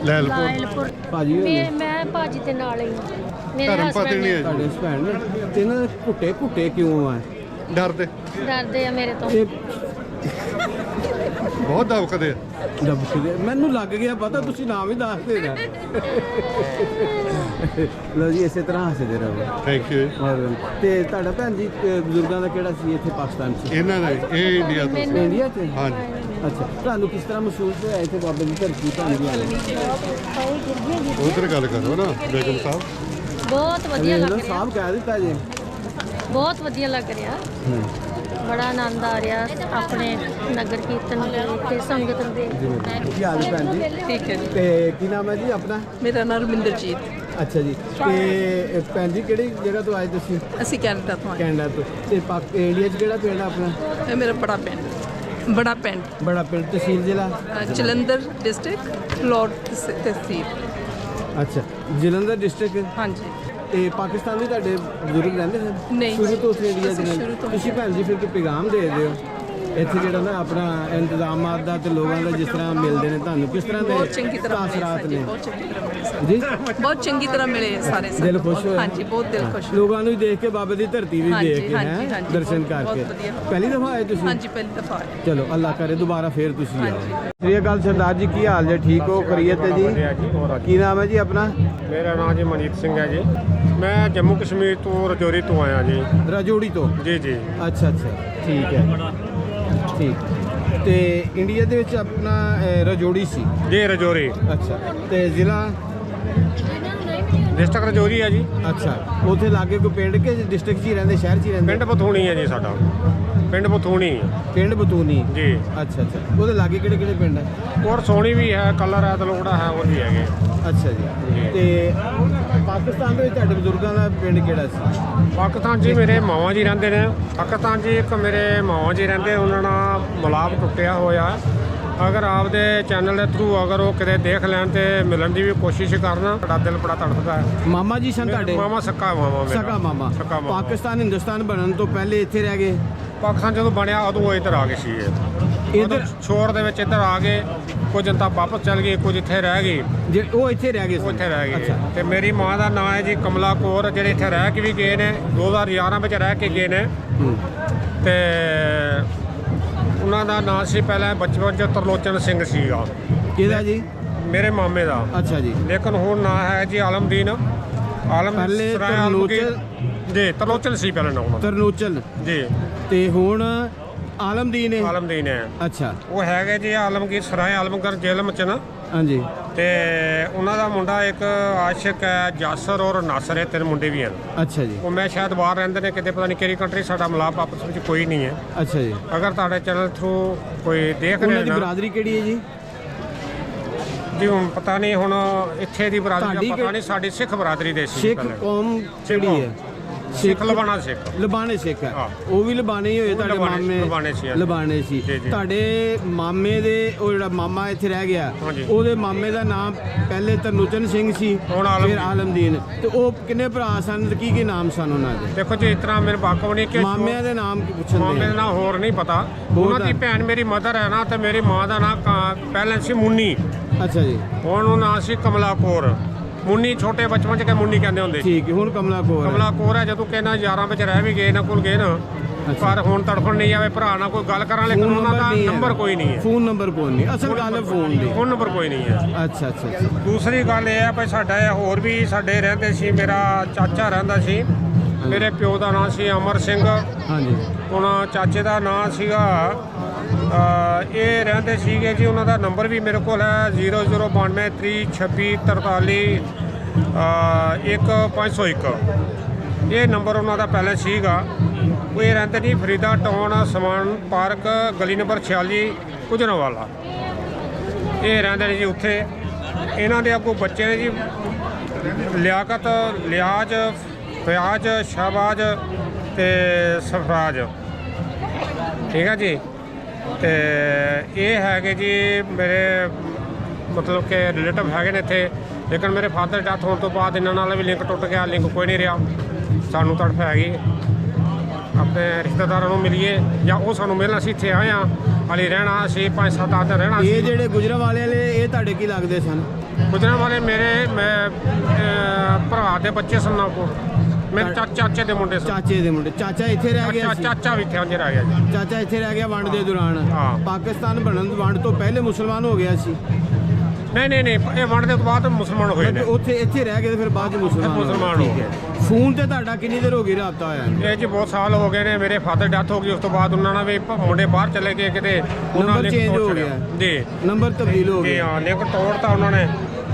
[SPEAKER 2] ਲਾਇਲਪੁਰ।
[SPEAKER 1] ਭਾਜੀ
[SPEAKER 2] ਮੈਂ ਭਾਜੀ ਦੇ ਨਾਲ ਹੀ ਹਾਂ। ਮੇਰੇ
[SPEAKER 3] ਧਰਮ
[SPEAKER 2] ਹਸਬੰਡ
[SPEAKER 3] ਪਤਨੀ
[SPEAKER 2] ਨੇ
[SPEAKER 3] ਹੈ
[SPEAKER 1] ਤੁਹਾਡੇ
[SPEAKER 3] ਜੀ।
[SPEAKER 1] ਭੈਣ ਨੇ ਤੇ ਇਹਨਾਂ ਦੇ ਘੁੱਟੇ ਕਿਉਂ ਆ?
[SPEAKER 3] ਡਰਦੇ
[SPEAKER 2] ਡਰਦੇ ਆ ਮੇਰੇ ਤੋਂ।
[SPEAKER 1] ਇਹ
[SPEAKER 3] ਬਹੁਤ ਦਵਕਦੇ ਆ।
[SPEAKER 1] ਮੈਨੂੰ ਲੱਗ ਗਿਆ ਪਤਾ, ਤੁਸੀਂ ਨਾਮ ਹੀ ਦੱਸ ਦੇਣਾ। ਲਓ ਜੀ ਇਸੇ ਤਰ੍ਹਾਂ ਹੱਸਦੇ ਰਹੋ।
[SPEAKER 3] Thank you.
[SPEAKER 1] ਔਰ ਤੇ ਤੁਹਾਡਾ ਭੈਣ ਜੀ ਬਜ਼ੁਰਗਾਂ ਦਾ ਕਿਹੜਾ ਸੀ ਇੱਥੇ ਪਾਕਿਸਤਾਨ 'ਚ?
[SPEAKER 3] ਇਹਨਾਂ ਦਾ ਇਹ ਇੰਡੀਆ ਤੋਂ ਸੀ।
[SPEAKER 1] ਇੰਡੀਆ 'ਚ?
[SPEAKER 3] ਹਾਂਜੀ।
[SPEAKER 1] ਅੱਛਾ ਤੁਹਾਨੂੰ ਕਿਸ ਤਰ੍ਹਾਂ ਮਹਿਸੂਸ ਹੋਇਆ ਇੱਥੇ ਬਾਬੇ ਦੀ ਧਰਤੀ ਤੁਹਾਨੂੰ ਵੀ ਆਉਣਾ?
[SPEAKER 3] ਉਧਰ ਗੱਲ ਕਰੋ ਨਾ ਬੇਗਮ ਸਾਹਿਬ।
[SPEAKER 2] ਬਹੁਤ ਵਧੀਆ ਲੱਗ ਰਿਹਾ।
[SPEAKER 1] ਸਾਹਿਬ ਕਹਿ ਦਿੱਤਾ ਜੀ।
[SPEAKER 2] ਬਹੁਤ ਵਧੀਆ ਲੱਗ ਰਿਹਾ। ਬੜਾ ਆਨੰਦ ਆ ਰਿਹਾ ਆਪਣੇ ਨਗਰ ਕੀਰਤਨ ਦੇਖ ਕੇ, ਸੰਗਤ ਨੂੰ ਦੇਖ ਕੇ।
[SPEAKER 1] ਕੀ ਹਾਲ ਹੈ ਭੈਣ ਜੀ?
[SPEAKER 6] ਠੀਕ ਹੈ ਜੀ।
[SPEAKER 1] ਤੇ ਕੀ ਨਾਮ ਹੈ ਜੀ ਆਪਣਾ?
[SPEAKER 6] ਮੇਰਾ ਨਾਮ ਰਮਿੰਦਰਜੀਤ।
[SPEAKER 1] ਅੱਛਾ ਜੀ। ਤੇ ਭੈਣ ਜੀ ਕਿਹੜੀ ਜਗ੍ਹਾ ਤੋਂ ਆਏ ਤੁਸੀਂ?
[SPEAKER 6] ਅਸੀਂ ਕੈਨੇਡਾ ਤੋਂ ਆਏ।
[SPEAKER 1] ਕੈਨੇਡਾ ਤੋਂ। ਤੇ ਇੰਡੀਆ 'ਚ ਕਿਹੜਾ ਪਿੰਡ ਆ ਆਪਣਾ?
[SPEAKER 6] ਇਹ ਮੇਰਾ ਬੜਾ ਪਿੰਡ। ਬੜਾ
[SPEAKER 1] ਪਿੰਡ। ਤਹਿਸੀਲ ਜ਼ਿਲ੍ਹਾ?
[SPEAKER 6] ਜਲੰਧਰ ਡਿਸਟ੍ਰਿਕਟ, ਫਲੋਰ ਤਹਿਸੀਲ।
[SPEAKER 1] ਅੱਛਾ ਜਲੰਧਰ ਡਿਸਟ੍ਰਿਕਟ।
[SPEAKER 6] ਹਾਂਜੀ।
[SPEAKER 1] ਤੇ ਪਾਕਿਸਤਾਨ ਦੇ ਤੁਹਾਡੇ ਬਜ਼ੁਰਗ ਰਹਿੰਦੇ ਸਨ?
[SPEAKER 6] ਨਹੀਂ।
[SPEAKER 1] ਸ਼ੁਰੂ ਤੋਂ ਉੱਥੇ ਇੰਡੀਆ
[SPEAKER 6] ਅਸੀਂ
[SPEAKER 1] ਦੇ
[SPEAKER 6] ਸ਼ੁਰੂ ਤੋਂ।
[SPEAKER 1] ਤੁਸੀਂ ਭੈਣ ਜੀ ਫਿਰ ਕੀ ਪੈਗਾਮ ਦੇ ਦਿਓ ਇੱਥੇ ਜਿਹੜਾ ਨਾ ਆਪਣਾ ਇੰਤਜ਼ਾਮਾਤ ਦਾ ਤੇ ਲੋਕਾਂ ਦਾ ਜਿਸ ਤਰ੍ਹਾਂ ਮਿਲਦੇ ਨੇ ਤੁਹਾਨੂੰ, ਕਿਸ ਤਰ੍ਹਾਂ
[SPEAKER 6] ਬਹੁਤ
[SPEAKER 1] ਦੇ
[SPEAKER 6] ਚੰਗੀ ਤਰ੍ਹਾਂ ਮਿਲੇ
[SPEAKER 1] ਤਾਸਰਾਤ
[SPEAKER 6] ਸਾਡੇ,
[SPEAKER 1] ਨੇ?
[SPEAKER 6] ਬਹੁਤ ਚੰਗੀ ਤਰ੍ਹਾਂ ਮਿਲੇ ਸਾਡੇ।
[SPEAKER 1] ਜੀ
[SPEAKER 6] ਬਹੁਤ ਚੰਗੀ ਤਰ੍ਹਾਂ ਮਿਲੇ ਸਾਰੇ ਸੰਤ।
[SPEAKER 1] ਦਿਲ ਖੁਸ਼ ਹੋਇਆ?
[SPEAKER 6] ਹਾਂਜੀ, ਬਹੁਤ ਦਿਲ ਖੁਸ਼ ਹੋਇਆ।
[SPEAKER 1] ਲੋਕਾਂ ਨੂੰ ਦੇਖ ਕੇ ਬਾਬੇ ਦੀ ਧਰਤੀ ਵੀ
[SPEAKER 6] ਹਾਂਜੀ,
[SPEAKER 1] ਦੇਖ ਕੇ
[SPEAKER 6] ਹਾਂਜੀ,
[SPEAKER 1] ਹੈ
[SPEAKER 6] ਹਾਂਜੀ,
[SPEAKER 1] ਦਰਸ਼ਨ
[SPEAKER 6] ਬਹੁਤ
[SPEAKER 1] ਕਰਕੇ।
[SPEAKER 6] ਵਧੀਆ।
[SPEAKER 1] ਪਹਿਲੀ ਦਫਾ ਆਏ ਤੁਸੀਂ?
[SPEAKER 6] ਹਾਂਜੀ, ਪਹਿਲੀ ਦਫਾ ਆਏ।
[SPEAKER 1] ਚਲੋ ਅੱਲਾਹ ਕਰੇ ਦੁਬਾਰਾ ਫੇਰ ਤੁਸੀਂ ਆਓ। ਸ੍ਰੀ ਅਕਾਲ ਸਰਦਾਰ ਜੀ, ਕੀ ਹਾਲ ਜੇ? ਠੀਕ ਹੋ? ਖਰੀਅਤ ਹੈ ਜੀ? ਕੀ ਨਾਮ ਹੈ ਜੀ ਆਪਣਾ?
[SPEAKER 7] ਮੇਰਾ ਨਾਮ ਜੀ ਮਨਜੀਤ ਸਿੰਘ ਹੈ ਜੀ। ਮੈਂ ਜੰਮੂ ਕਸ਼ਮੀਰ ਤੋਂ ਰਜੌਰੀ ਤੋਂ ਆਇਆ ਜੀ।
[SPEAKER 1] ਰਾਜੋੜੀ ਤੋਂ?
[SPEAKER 7] ਜੀ ਜੀ।
[SPEAKER 1] ਅੱਛਾ ਠੀਕ ਹੈ। ਠੀਕ। ਤੇ ਇੰਡੀਆ ਦੇ ਵਿੱਚ ਆਪਣਾ ਰਾਜੋੜੀ ਸੀ?
[SPEAKER 7] ਜੀ ਰਜੌਰੀ।
[SPEAKER 1] ਅੱਛਾ ਤੇ ਜ਼ਿਲ੍ਹਾ?
[SPEAKER 7] ਡਿਸਟ੍ਰਿਕਟ ਰਜੌਰੀ ਹੈ ਜੀ।
[SPEAKER 1] ਅੱਛਾ ਉੱਥੇ ਲਾਗੇ ਕੋਈ ਪਿੰਡ ਕਿ ਡਿਸਟ੍ਰਿਕਟ 'ਚ ਹੀ ਰਹਿੰਦੇ, ਸ਼ਹਿਰ 'ਚ ਹੀ ਰਹਿੰਦੇ?
[SPEAKER 7] ਪਿੰਡ ਬਥੂਣੀ ਹੈ ਜੀ ਸਾਡਾ। ਪਿੰਡ ਬਥੂਣੀ
[SPEAKER 1] ਪਿੰਡ ਬਤੂਨੀ
[SPEAKER 7] ਜੀ।
[SPEAKER 1] ਅੱਛਾ ਉਹਦੇ ਲਾਗੇ ਕਿਹੜੇ ਕਿਹੜੇ ਪਿੰਡ ਹੈ?
[SPEAKER 7] ਔਰ ਸੋਣੀ ਵੀ ਹੈ, ਕਲਰ ਹੈ, ਤਲੋੜਾ ਹੈ, ਹੋਰ ਵੀ ਹੈਗੇ।
[SPEAKER 1] ਅੱਛਾ ਜੀ। ਤੇ ਪਾਕਿਸਤਾਨ ਦੇ ਵਿੱਚ ਤੁਹਾਡੇ ਬਜ਼ੁਰਗਾਂ ਦਾ ਪਿੰਡ ਕਿਹੜਾ ਸੀ?
[SPEAKER 7] ਪਾਕਿਸਤਾਨ 'ਚ ਮੇਰੇ ਮਾਵਾ ਜੀ ਰਹਿੰਦੇ ਨੇ। ਪਾਕਿਸਤਾਨ 'ਚ ਇੱਕ ਮੇਰੇ ਮਾਵਾ ਜੀ ਰਹਿੰਦੇ, ਉਹਨਾਂ ਨਾਲ ਮਿਲਾਪ ਟੁੱਟਿਆ ਹੋਇਆ। ਅਗਰ ਆਪਦੇ ਚੈਨਲ ਦੇ ਥਰੂ ਅਗਰ ਉਹ ਕਿਤੇ ਦੇਖ ਲੈਣ ਤੇ ਮਿਲਣ ਦੀ ਵੀ ਕੋਸ਼ਿਸ਼ ਕਰਨ। ਬੜਾ ਦਿਲ ਬੜਾ ਤੜਫਦਾ ਹੈ।
[SPEAKER 1] ਮਾਮਾ ਜੀ ਸਨ ਤੁਹਾਡੇ?
[SPEAKER 7] ਮਾਮਾ ਸੱਕਾ ਮਾਮਾ ਮੇਰਾ।
[SPEAKER 1] ਸਕਾ ਮਾਮਾ।
[SPEAKER 7] ਸਕਾ ਮਾਮਾ।
[SPEAKER 1] ਪਾਕਿਸਤਾਨ ਹਿੰਦੁਸਤਾਨ ਬਣਨ ਤੋਂ ਪਹਿਲੇ ਇੱਥੇ ਰਹਿ ਗਏ?
[SPEAKER 7] ਪਾਕਿਸਤਾਨ ਜਦੋਂ ਬਣਿਆ ਉਦੋਂ ਇੱਧਰ ਆ ਗਏ ਸੀ
[SPEAKER 1] ਇੱਧਰ
[SPEAKER 7] ਛੋੜ ਦੇ ਵਿੱਚ ਇੱਧਰ ਆ ਗਏ। ਕੁਝ ਜਨਤਾ ਵਾਪਸ ਚਲ ਗਈ, ਕੁਝ ਇੱਥੇ ਰਹਿ ਗਈ।
[SPEAKER 1] ਜੇ ਉਹ ਇੱਥੇ ਰਹਿ ਗਏ
[SPEAKER 7] ਉਹ
[SPEAKER 1] ਸਨ?
[SPEAKER 7] ਇੱਥੇ ਰਹਿ ਗਏ।
[SPEAKER 1] ਅੱਛਾ।
[SPEAKER 7] ਤੇ ਮੇਰੀ ਮਾਂ ਦਾ ਨਾਂ ਹੈ ਜੀ ਕਮਲਾ ਕੌਰ, ਜਿਹੜੇ ਇੱਥੇ ਰਹਿ ਕੇ ਵੀ ਗਏ ਨੇ, 2011 ਵਿੱਚ ਰਹਿ ਕੇ ਗਏ ਨੇ।
[SPEAKER 1] ਹੂੰ।
[SPEAKER 7] ਤੇ ਉਹਨਾਂ ਦਾ ਨਾਂ ਸੀ ਪਹਿਲਾਂ ਬਚਪਨ 'ਚ ਤਰਲੋਚਨ ਸਿੰਘ ਸੀਗਾ,
[SPEAKER 1] ਕਿਹਦਾ ਜੀ?
[SPEAKER 7] ਮੇਰੇ ਮਾਮੇ ਦਾ।
[SPEAKER 1] ਅੱਛਾ ਜੀ।
[SPEAKER 7] ਲੇਕਿਨ ਹੁਣ ਨਾਂ ਹੈ ਜੀ ਆਲਮਦੀਨ।
[SPEAKER 1] ਪਹਿਲੇ
[SPEAKER 7] ਸਰਾਏ ਆਲਮਗੀਰ ਜੀ, ਤਰਲੋਚਨ ਸੀ ਪਹਿਲਾਂ ਨਾਂ ਉਹਨਾਂ ਦਾ
[SPEAKER 1] ਤਰਨੋਚਲ
[SPEAKER 7] ਜੀ,
[SPEAKER 1] ਤੇ ਹੁਣ ਆਲਮਦੀਨ ਹੈ?
[SPEAKER 7] ਆਲਮਦੀਨ ਹੈ।
[SPEAKER 1] ਅੱਛਾ।
[SPEAKER 7] ਉਹ ਹੈਗੇ ਜੀ ਆਲਮਗੀਰ ਸਰਾਏ ਆਲਮਗੀਰ ਜੇਲ੍ਹ ਚ ਨਾ।
[SPEAKER 1] ਹਾਂਜੀ।
[SPEAKER 7] ਤੇ ਉਹਨਾਂ ਦਾ ਮੁੰਡਾ ਇੱਕ ਆਸ਼ਿਕ ਹੈ, ਜਾਸਰ ਔਰ ਨਾਸਰ ਹੈ, 3 ਮੁੰਡੇ ਵੀ ਹਨ।
[SPEAKER 1] ਅੱਛਾ ਜੀ।
[SPEAKER 7] ਉਹ ਮੈਂ ਸ਼ਾਇਦ ਬਾਹਰ ਰਹਿੰਦੇ ਨੇ ਕਿਤੇ, ਪਤਾ ਨਹੀਂ ਕਿਹੜੀ ਕੰਟਰੀ। ਸਾਡਾ ਮਿਲਾਪ ਆਪਸ ਵਿੱਚ ਕੋਈ ਨਹੀਂ ਹੈ।
[SPEAKER 1] ਅੱਛਾ ਜੀ।
[SPEAKER 7] ਅਗਰ ਤੁਹਾਡੇ ਚੈਨਲ ਥਰੂ ਕੋਈ ਦੇਖ
[SPEAKER 1] ਉਹਨਾਂ
[SPEAKER 7] ਰਿਹਾ
[SPEAKER 1] ਦੀ
[SPEAKER 7] ਨਾ
[SPEAKER 1] ਬਰਾਦਰੀ ਕਿਹੜੀ ਹੈ ਜੀ?
[SPEAKER 7] ਜੀ ਹੁਣ ਪਤਾ ਨਹੀਂ, ਹੁਣ ਇੱਥੇ ਦੀ ਬਰਾਦਰੀ
[SPEAKER 1] ਤੁਹਾਡੀ
[SPEAKER 7] ਦਾ ਪਤਾ ਨਹੀਂ। ਸਾਡੀ ਸਿੱਖ ਬਰਾਦਰੀ ਦੇ ਸੀ
[SPEAKER 1] ਸਿੱਖ
[SPEAKER 7] ਪਹਿਲੇ।
[SPEAKER 1] ਕੌਮ ਕਿਹੜੀ ਹੈ?
[SPEAKER 7] ਸਿੱਖ ਲਬਾਨਾ ਸਿੱਖ।
[SPEAKER 1] ਲਬਾਨੇ ਸਿੱਖ ਹੈ।
[SPEAKER 7] ਹਾਂ।
[SPEAKER 1] ਉਹ ਵੀ ਲਬਾਨੇ ਹੀ ਹੋਏ
[SPEAKER 7] ਉਹ
[SPEAKER 1] ਤੁਹਾਡੇ
[SPEAKER 7] ਲਬਾਨੇ-
[SPEAKER 1] ਮਾਮੇ?
[SPEAKER 7] ਲਬਾਨੇ ਸੀ, ਹਾਂਜੀ।
[SPEAKER 1] ਲਬਾਨੇ ਸੀ।
[SPEAKER 7] ਜੀ, ਜੀ।
[SPEAKER 1] ਤੁਹਾਡੇ ਮਾਮੇ ਦੇ ਉਹ ਜਿਹੜਾ ਮਾਮਾ ਇੱਥੇ ਰਹਿ ਗਿਆ,
[SPEAKER 7] ਹਾਂਜੀ।
[SPEAKER 1] ਉਹਦੇ ਮਾਮੇ ਦਾ ਨਾਮ ਪਹਿਲੇ ਤਰਨੋਚਨ ਸਿੰਘ ਸੀ,
[SPEAKER 7] ਹੁਣ
[SPEAKER 1] ਫਿਰ ਆਲਮਦੀਨ। ਤੇ ਉਹ ਕਿੰਨੇ ਭਰਾ ਸਨ ਤੇ ਕੀ ਨਾਮ ਸਨ ਉਹਨਾਂ ਦੇ?
[SPEAKER 7] ਦੇਖੋ ਜੀ, ਇਸ ਤਰ੍ਹਾਂ ਮੇਰੇ ਵਾਕਫ ਨਹੀਂ ਕਿ
[SPEAKER 1] ਮਾਮਿਆਂ ਦੇ ਨਾਮ ਕੀ ਪੁੱਛਣ
[SPEAKER 7] ਮਾਮੇ
[SPEAKER 1] ਦੇ?
[SPEAKER 7] ਦਾ ਨਾਂ ਹੋਰ ਨਹੀਂ ਪਤਾ।
[SPEAKER 1] ਹੋਰ
[SPEAKER 7] ਉਹਨਾਂ ਦੀ
[SPEAKER 1] ਤਾਂ-
[SPEAKER 7] ਭੈਣ ਮੇਰੀ ਮਦਰ ਹੈ ਨਾ, ਤੇ ਮੇਰੀ ਮਾਂ ਦਾ ਨਾਂ ਪਹਿਲਾਂ ਸੀ ਮੁੰਨੀ।
[SPEAKER 1] ਅੱਛਾ ਜੀ।
[SPEAKER 7] ਹੁਣ ਉਹ ਨਾਂ ਸੀ ਕਮਲਾ ਕੌਰ। ਮੁੰਨੀ ਛੋਟੇ ਬਚਪਨ 'ਚ ਕਿ ਮੁੰਨੀ ਕਹਿੰਦੇ ਹੁੰਦੇ ਸੀ।
[SPEAKER 1] ਠੀਕ ਹੈ। ਹੁਣ ਕਮਲਾ ਕੌਰ ਹੈ।
[SPEAKER 7] ਕਮਲਾ ਕੌਰ ਹੈ। ਜਦੋਂ ਕਿ ਇਹਨਾਂ ਯਾਰਾਂ ਵਿੱਚ ਰਹਿ ਵੀ ਗਏ, ਇਹਨਾਂ ਕੋਲ ਗਏ ਨਾ, ਪਰ ਹੁਣ ਤੜਫਣ ਨਹੀਂ ਆਵੇ ਭਰਾ ਨਾਲ ਕੋਈ ਗੱਲ ਕਰਾਂ, ਲੇਕਿਨ
[SPEAKER 1] ਫੋਨ
[SPEAKER 7] ਉਹਨਾਂ ਦਾ
[SPEAKER 1] ਨਹੀਂ ਹੈ।
[SPEAKER 7] ਨੰਬਰ ਕੋਈ ਨਹੀਂ ਹੈ।
[SPEAKER 1] ਫੋਨ ਨੰਬਰ ਕੋਈ ਨਹੀਂ। ਅਸਲ ਗੱਲ ਹੈ ਫੋਨ ਦੀ।
[SPEAKER 7] ਫੋਨ ਨੰਬਰ ਕੋਈ ਨਹੀਂ ਹੈ।
[SPEAKER 1] ਅੱਛਾ ਅੱਛਾ ਅੱਛਾ।
[SPEAKER 7] ਦੂਸਰੀ ਗੱਲ ਇਹ ਹੈ ਭਾਈ, ਸਾਡਾ ਇਹ ਹੋਰ ਵੀ ਸਾਡੇ ਰਹਿੰਦੇ ਸੀ। ਮੇਰਾ ਚਾਚਾ ਰਹਿੰਦਾ ਸੀ, ਮੇਰੇ ਪਿਓ ਦਾ ਨਾਂ ਸੀ ਅਮਰ ਸਿੰਘ।
[SPEAKER 1] ਹਾਂਜੀ।
[SPEAKER 7] ਹੁਣ ਚਾਚੇ ਦਾ ਨਾਂ ਸੀਗਾ ਇਹ ਰਹਿੰਦੇ ਸੀਗੇ ਜੀ, ਉਹਨਾਂ ਦਾ ਨੰਬਰ ਵੀ ਮੇਰੇ ਕੋਲ ਹੈ 0092 326 43 1501। ਇਹ ਨੰਬਰ ਉਹਨਾਂ ਦਾ ਪਹਿਲਾਂ ਸੀਗਾ। ਉਹ ਇਹ ਰਹਿੰਦੇ ਜੀ ਫਰੀਦਾ ਟਾਊਨ ਸਮਾਨ ਪਾਰਕ ਗਲੀ ਨੰਬਰ 46 ਕੁਜਰਾਵਾਲਾ। ਇਹ ਰਹਿੰਦੇ ਨੇ ਜੀ ਉੱਥੇ। ਇਹਨਾਂ ਦੇ ਅੱਗੋਂ ਬੱਚੇ ਨੇ ਜੀ ਲਿਆਕਤ, ਲਿਆਜ, ਫਿਆਜ, ਸ਼ਹਬਾਜ ਤੇ ਸਫਰਾਜ। ਠੀਕ ਹੈ ਜੀ। ਤੇ ਇਹ ਹੈਗੇ ਜੀ ਮੇਰੇ ਮਤਲਬ ਕਿ ਰਿਲੇਟਿਵ ਹੈਗੇ ਨੇ ਇੱਥੇ, ਲੇਕਿਨ ਮੇਰੇ ਫਾਦਰ ਡੈਥ ਹੋਣ ਤੋਂ ਬਾਅਦ ਇਹਨਾਂ ਨਾਲ ਵੀ ਲਿੰਕ ਟੁੱਟ ਗਿਆ। ਲਿੰਕ ਕੋਈ ਨਹੀਂ ਰਿਹਾ। ਸਾਨੂੰ ਤੜਫ ਹੈਗੀ ਆਪਣੇ ਰਿਸ਼ਤੇਦਾਰਾਂ ਨੂੰ ਮਿਲੀਏ, ਜਾਂ ਉਹ ਸਾਨੂੰ ਮਿਲਣ। ਅਸੀਂ ਇੱਥੇ ਆਏ ਹਾਂ ਹਾਲੇ ਰਹਿਣਾ, ਅਸੀਂ 5-7 ਦਿਨ ਰਹਿਣਾ।
[SPEAKER 1] ਇਹ ਜਿਹੜੇ ਗੁਜਰਾਂਵਾਲੇ ਵਾਲੇ, ਇਹ ਤੁਹਾਡੇ ਕੀ ਲੱਗਦੇ ਸਨ?
[SPEAKER 7] ਗੁਜਰਾਂਵਾਲੇ ਮੈਂ ਭਰਾ ਦੇ ਬੱਚੇ ਸਨ ਨਾ ਕੋ, ਮੇਰੇ ਚਾਚੇ ਦੇ ਮੁੰਡੇ ਸਨ।
[SPEAKER 1] ਚਾਚੇ ਦੇ ਮੁੰਡੇ। ਚਾਚਾ ਇੱਥੇ ਰਹਿ ਗਿਆ ਸੀ?
[SPEAKER 7] ਚਾਚਾ ਵੀ ਇੱਥੇ ਰਹਿ ਗਿਆ ਜੀ।
[SPEAKER 1] ਚਾਚਾ ਇੱਥੇ ਰਹਿ ਗਿਆ ਵੰਡ ਦੇ ਦੌਰਾਨ?
[SPEAKER 7] ਹਾਂ।
[SPEAKER 1] ਪਾਕਿਸਤਾਨ ਬਣਨ ਵੰਡ ਤੋਂ ਪਹਿਲੇ ਮੁਸਲਮਾਨ ਹੋ ਗਿਆ ਸੀ?
[SPEAKER 7] ਨਹੀਂ, ਇਹ ਵੰਡ ਦੇ ਬਾਅਦ ਮੁਸਲਮਾਨ ਹੋਏ ਨੇ।
[SPEAKER 1] ਉੱਥੇ ਇੱਥੇ ਰਹਿ ਗਏ ਤੇ ਫਿਰ ਬਾਅਦ ਚ ਮੁਸਲਮਾਨ
[SPEAKER 7] ਹੋ
[SPEAKER 1] ਠੀਕ ਹੈ। ਫੋਨ ਤੇ ਤੁਹਾਡਾ ਕਿੰਨੀ ਦੇਰ ਹੋ ਗਈ ਰਾਬਤਾ ਹੋਇਆ?
[SPEAKER 7] ਇਹ ਜੀ ਬਹੁਤ ਸਾਲ ਹੋ ਗਏ ਨੇ। ਮੇਰੇ ਫਾਦਰ ਡੈਥ ਹੋ ਗਈ, ਉਸ ਤੋਂ ਬਾਅਦ ਉਹਨਾਂ ਨਾਲ ਵੀ ਮੁੰਡੇ ਬਾਹਰ ਚਲੇ ਗਏ ਕਿਤੇ। ਉਹਨਾਂ
[SPEAKER 1] ਨੰਬਰ ਚੇਂਜ ਹੋ ਗਿਆ
[SPEAKER 7] ਜੀ,
[SPEAKER 1] ਨੰਬਰ ਤਬਦੀਲ ਹੋ
[SPEAKER 7] ਜੀ
[SPEAKER 1] ਗਿਆ।
[SPEAKER 7] ਹਾਂ, ਲਿੰਕ ਤੋੜਤਾ ਉਹਨਾਂ ਨੇ।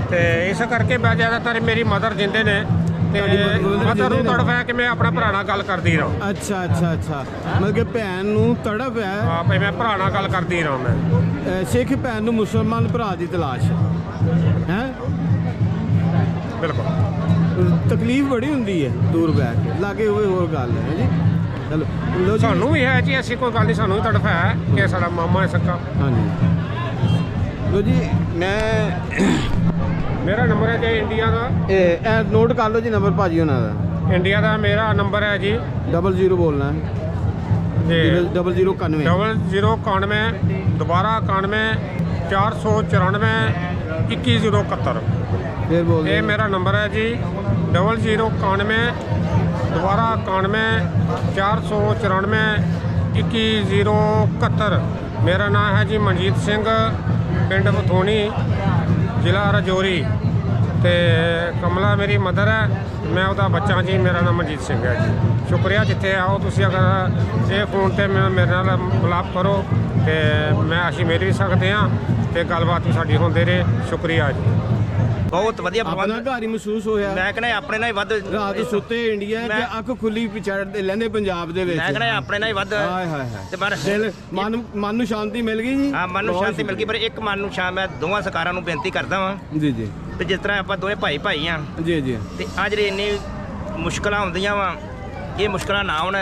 [SPEAKER 7] ਤੇ ਇਸ ਕਰਕੇ ਮੈਂ ਜ਼ਿਆਦਾਤਰ ਮੇਰੀ ਮਦਰ ਜਿੰਦੇ ਨੇ, ਤੇ
[SPEAKER 1] ਤੁਹਾਡੀ mother
[SPEAKER 7] ਮਦਰ ਨੂੰ
[SPEAKER 1] ਜਿੰਦੇ ਨੇ?
[SPEAKER 7] ਤੜਫ ਹੈ ਕਿ ਮੈਂ ਆਪਣਾ ਭਰਾ ਨਾਲ ਗੱਲ ਕਰਦੀ ਰਹਾਂ।
[SPEAKER 1] ਅੱਛਾ ਅੱਛਾ ਅੱਛਾ। ਮਤਲਬ ਕਿ ਭੈਣ ਨੂੰ ਤੜਫ ਹੈ।
[SPEAKER 7] ਹਾਂ ਭਾਈ, ਮੈਂ ਭਰਾ ਨਾਲ ਗੱਲ ਕਰਦੀ ਰਹਾਂ ਮੈਂ।
[SPEAKER 1] ਸਿੱਖ ਭੈਣ ਨੂੰ ਮੁਸਲਮਾਨ ਭਰਾ ਦੀ ਤਲਾਸ਼ ਹੈ।
[SPEAKER 7] ਬਿਲਕੁਲ।
[SPEAKER 1] ਤਕਲੀਫ ਬੜੀ ਹੁੰਦੀ ਹੈ ਦੂਰ ਬੈਠ ਕੇ, ਲਾਗੇ ਹੋਵੇ ਹੋਰ ਗੱਲ ਹੈ ਜੀ। ਚਲੋ ਲਓ ਜੀ।
[SPEAKER 7] ਸਾਨੂੰ ਵੀ ਹੈ ਜੀ, ਐਸੀ ਕੋਈ ਗੱਲ ਨਹੀਂ। ਸਾਨੂੰ ਵੀ ਤੜਫ ਹੈ ਕਿ ਸਾਡਾ ਮਾਮਾ ਹੈ ਸੱਕਾ।
[SPEAKER 1] ਹਾਂਜੀ। ਲਓ ਜੀ ਮੈਂ
[SPEAKER 7] ਮੇਰਾ ਨੰਬਰ ਹੈ ਜੀ ਇੰਡੀਆ ਦਾ।
[SPEAKER 1] ਇਹ ਨੋਟ ਕਰ ਲਓ ਜੀ ਨੰਬਰ ਭਾਜੀ ਉਹਨਾਂ ਦਾ।
[SPEAKER 7] ਇੰਡੀਆ ਦਾ ਮੇਰਾ ਨੰਬਰ ਹੈ ਜੀ
[SPEAKER 1] 00 ਬੋਲਣਾ ਹੈ।
[SPEAKER 7] ਜੀ
[SPEAKER 1] 0091
[SPEAKER 7] 0091 ਦੁਬਾਰਾ 91 494 2171।
[SPEAKER 1] ਫਿਰ ਬੋਲ
[SPEAKER 7] ਇਹ ਮੇਰਾ ਨੰਬਰ ਹੈ ਜੀ 0091 ਦੁਬਾਰਾ 91 494 2171। ਮੇਰਾ ਨਾਮ ਹੈ ਜੀ ਮਨਜੀਤ ਸਿੰਘ, ਪਿੰਡ ਬਥੋਣੀ, ਜ਼ਿਲ੍ਹਾ ਰਾਜੌਰੀ। ਤੇ ਕਮਲਾ ਮੇਰੀ ਮਦਰ ਹੈ, ਮੈਂ ਉਹਦਾ ਬੱਚਾ ਜੀ। ਮੇਰਾ ਨਾਮ ਮਨਜੀਤ ਸਿੰਘ ਹੈ ਜੀ। ਸ਼ੁਕਰੀਆ। ਜਿੱਥੇ ਆਓ ਤੁਸੀਂ, ਅਗਰ ਇਹ ਫੋਨ ਤੇ ਮੇਰੇ ਨਾਲ ਮਿਲਾਪ ਕਰੋ ਤੇ ਅਸੀਂ ਮਿਲ ਵੀ ਸਕਦੇ ਹਾਂ ਤੇ ਗੱਲਬਾਤ ਵੀ ਸਾਡੀ ਹੁੰਦੇ ਰਹੇ। ਸ਼ੁਕਰੀਆ ਜੀ।
[SPEAKER 10] ਬਹੁਤ ਵਧੀਆ
[SPEAKER 1] ਆਪਣਾ
[SPEAKER 10] ਪ੍ਰਬੰਧ।
[SPEAKER 1] ਘਰ ਹੀ ਮਹਿਸੂਸ ਹੋਇਆ।
[SPEAKER 10] ਮੈਂ ਕਹਿੰਦਾ ਆਪਣੇ ਨਾਲ ਹੀ ਵੱਧ
[SPEAKER 1] ਰਾਤ ਸੁੱਤੇ ਇੰਡੀਆ ਤੇ ਅੱਖ ਖੁੱਲੀ ਪਿਛੜ ਲੈਂਦੇ ਪੰਜਾਬ ਦੇ ਵਿੱਚ।
[SPEAKER 10] ਮੈਂ ਕਹਿੰਦਾ ਆਪਣੇ ਨਾਲ ਹੀ ਵੱਧ।
[SPEAKER 1] ਹਾਏ ਹਾਏ ਹਾਏ।
[SPEAKER 10] ਤੇ ਪਰ
[SPEAKER 1] ਦਿਲ ਮਨ ਨੂੰ ਸ਼ਾਂਤੀ ਮਿਲ ਗਈ ਜੀ।
[SPEAKER 10] ਹਾਂ, ਮਨ ਨੂੰ ਸ਼ਾਂਤੀ ਮਿਲ ਗਈ। ਪਰ ਇੱਕ ਮਨ ਨੂੰ ਮੈਂ ਦੋਵਾਂ ਸਰਕਾਰਾਂ ਨੂੰ ਬੇਨਤੀ ਕਰਦਾ ਵਾਂ
[SPEAKER 1] ਜੀ ਜੀ।
[SPEAKER 10] ਤੇ ਜਿਸ ਤਰ੍ਹਾਂ ਆਪਾਂ ਦੋਵੇਂ ਭਾਈ ਆ
[SPEAKER 1] ਜੀ ਜੀ।
[SPEAKER 10] ਤੇ ਆ ਜਿਹੜੇ ਇੰਨੀ ਮੁਸ਼ਕਲਾਂ ਹੁੰਦੀਆਂ ਵਾ, ਇਹ ਮੁਸ਼ਕਲਾਂ ਨਾ ਆਉਣ।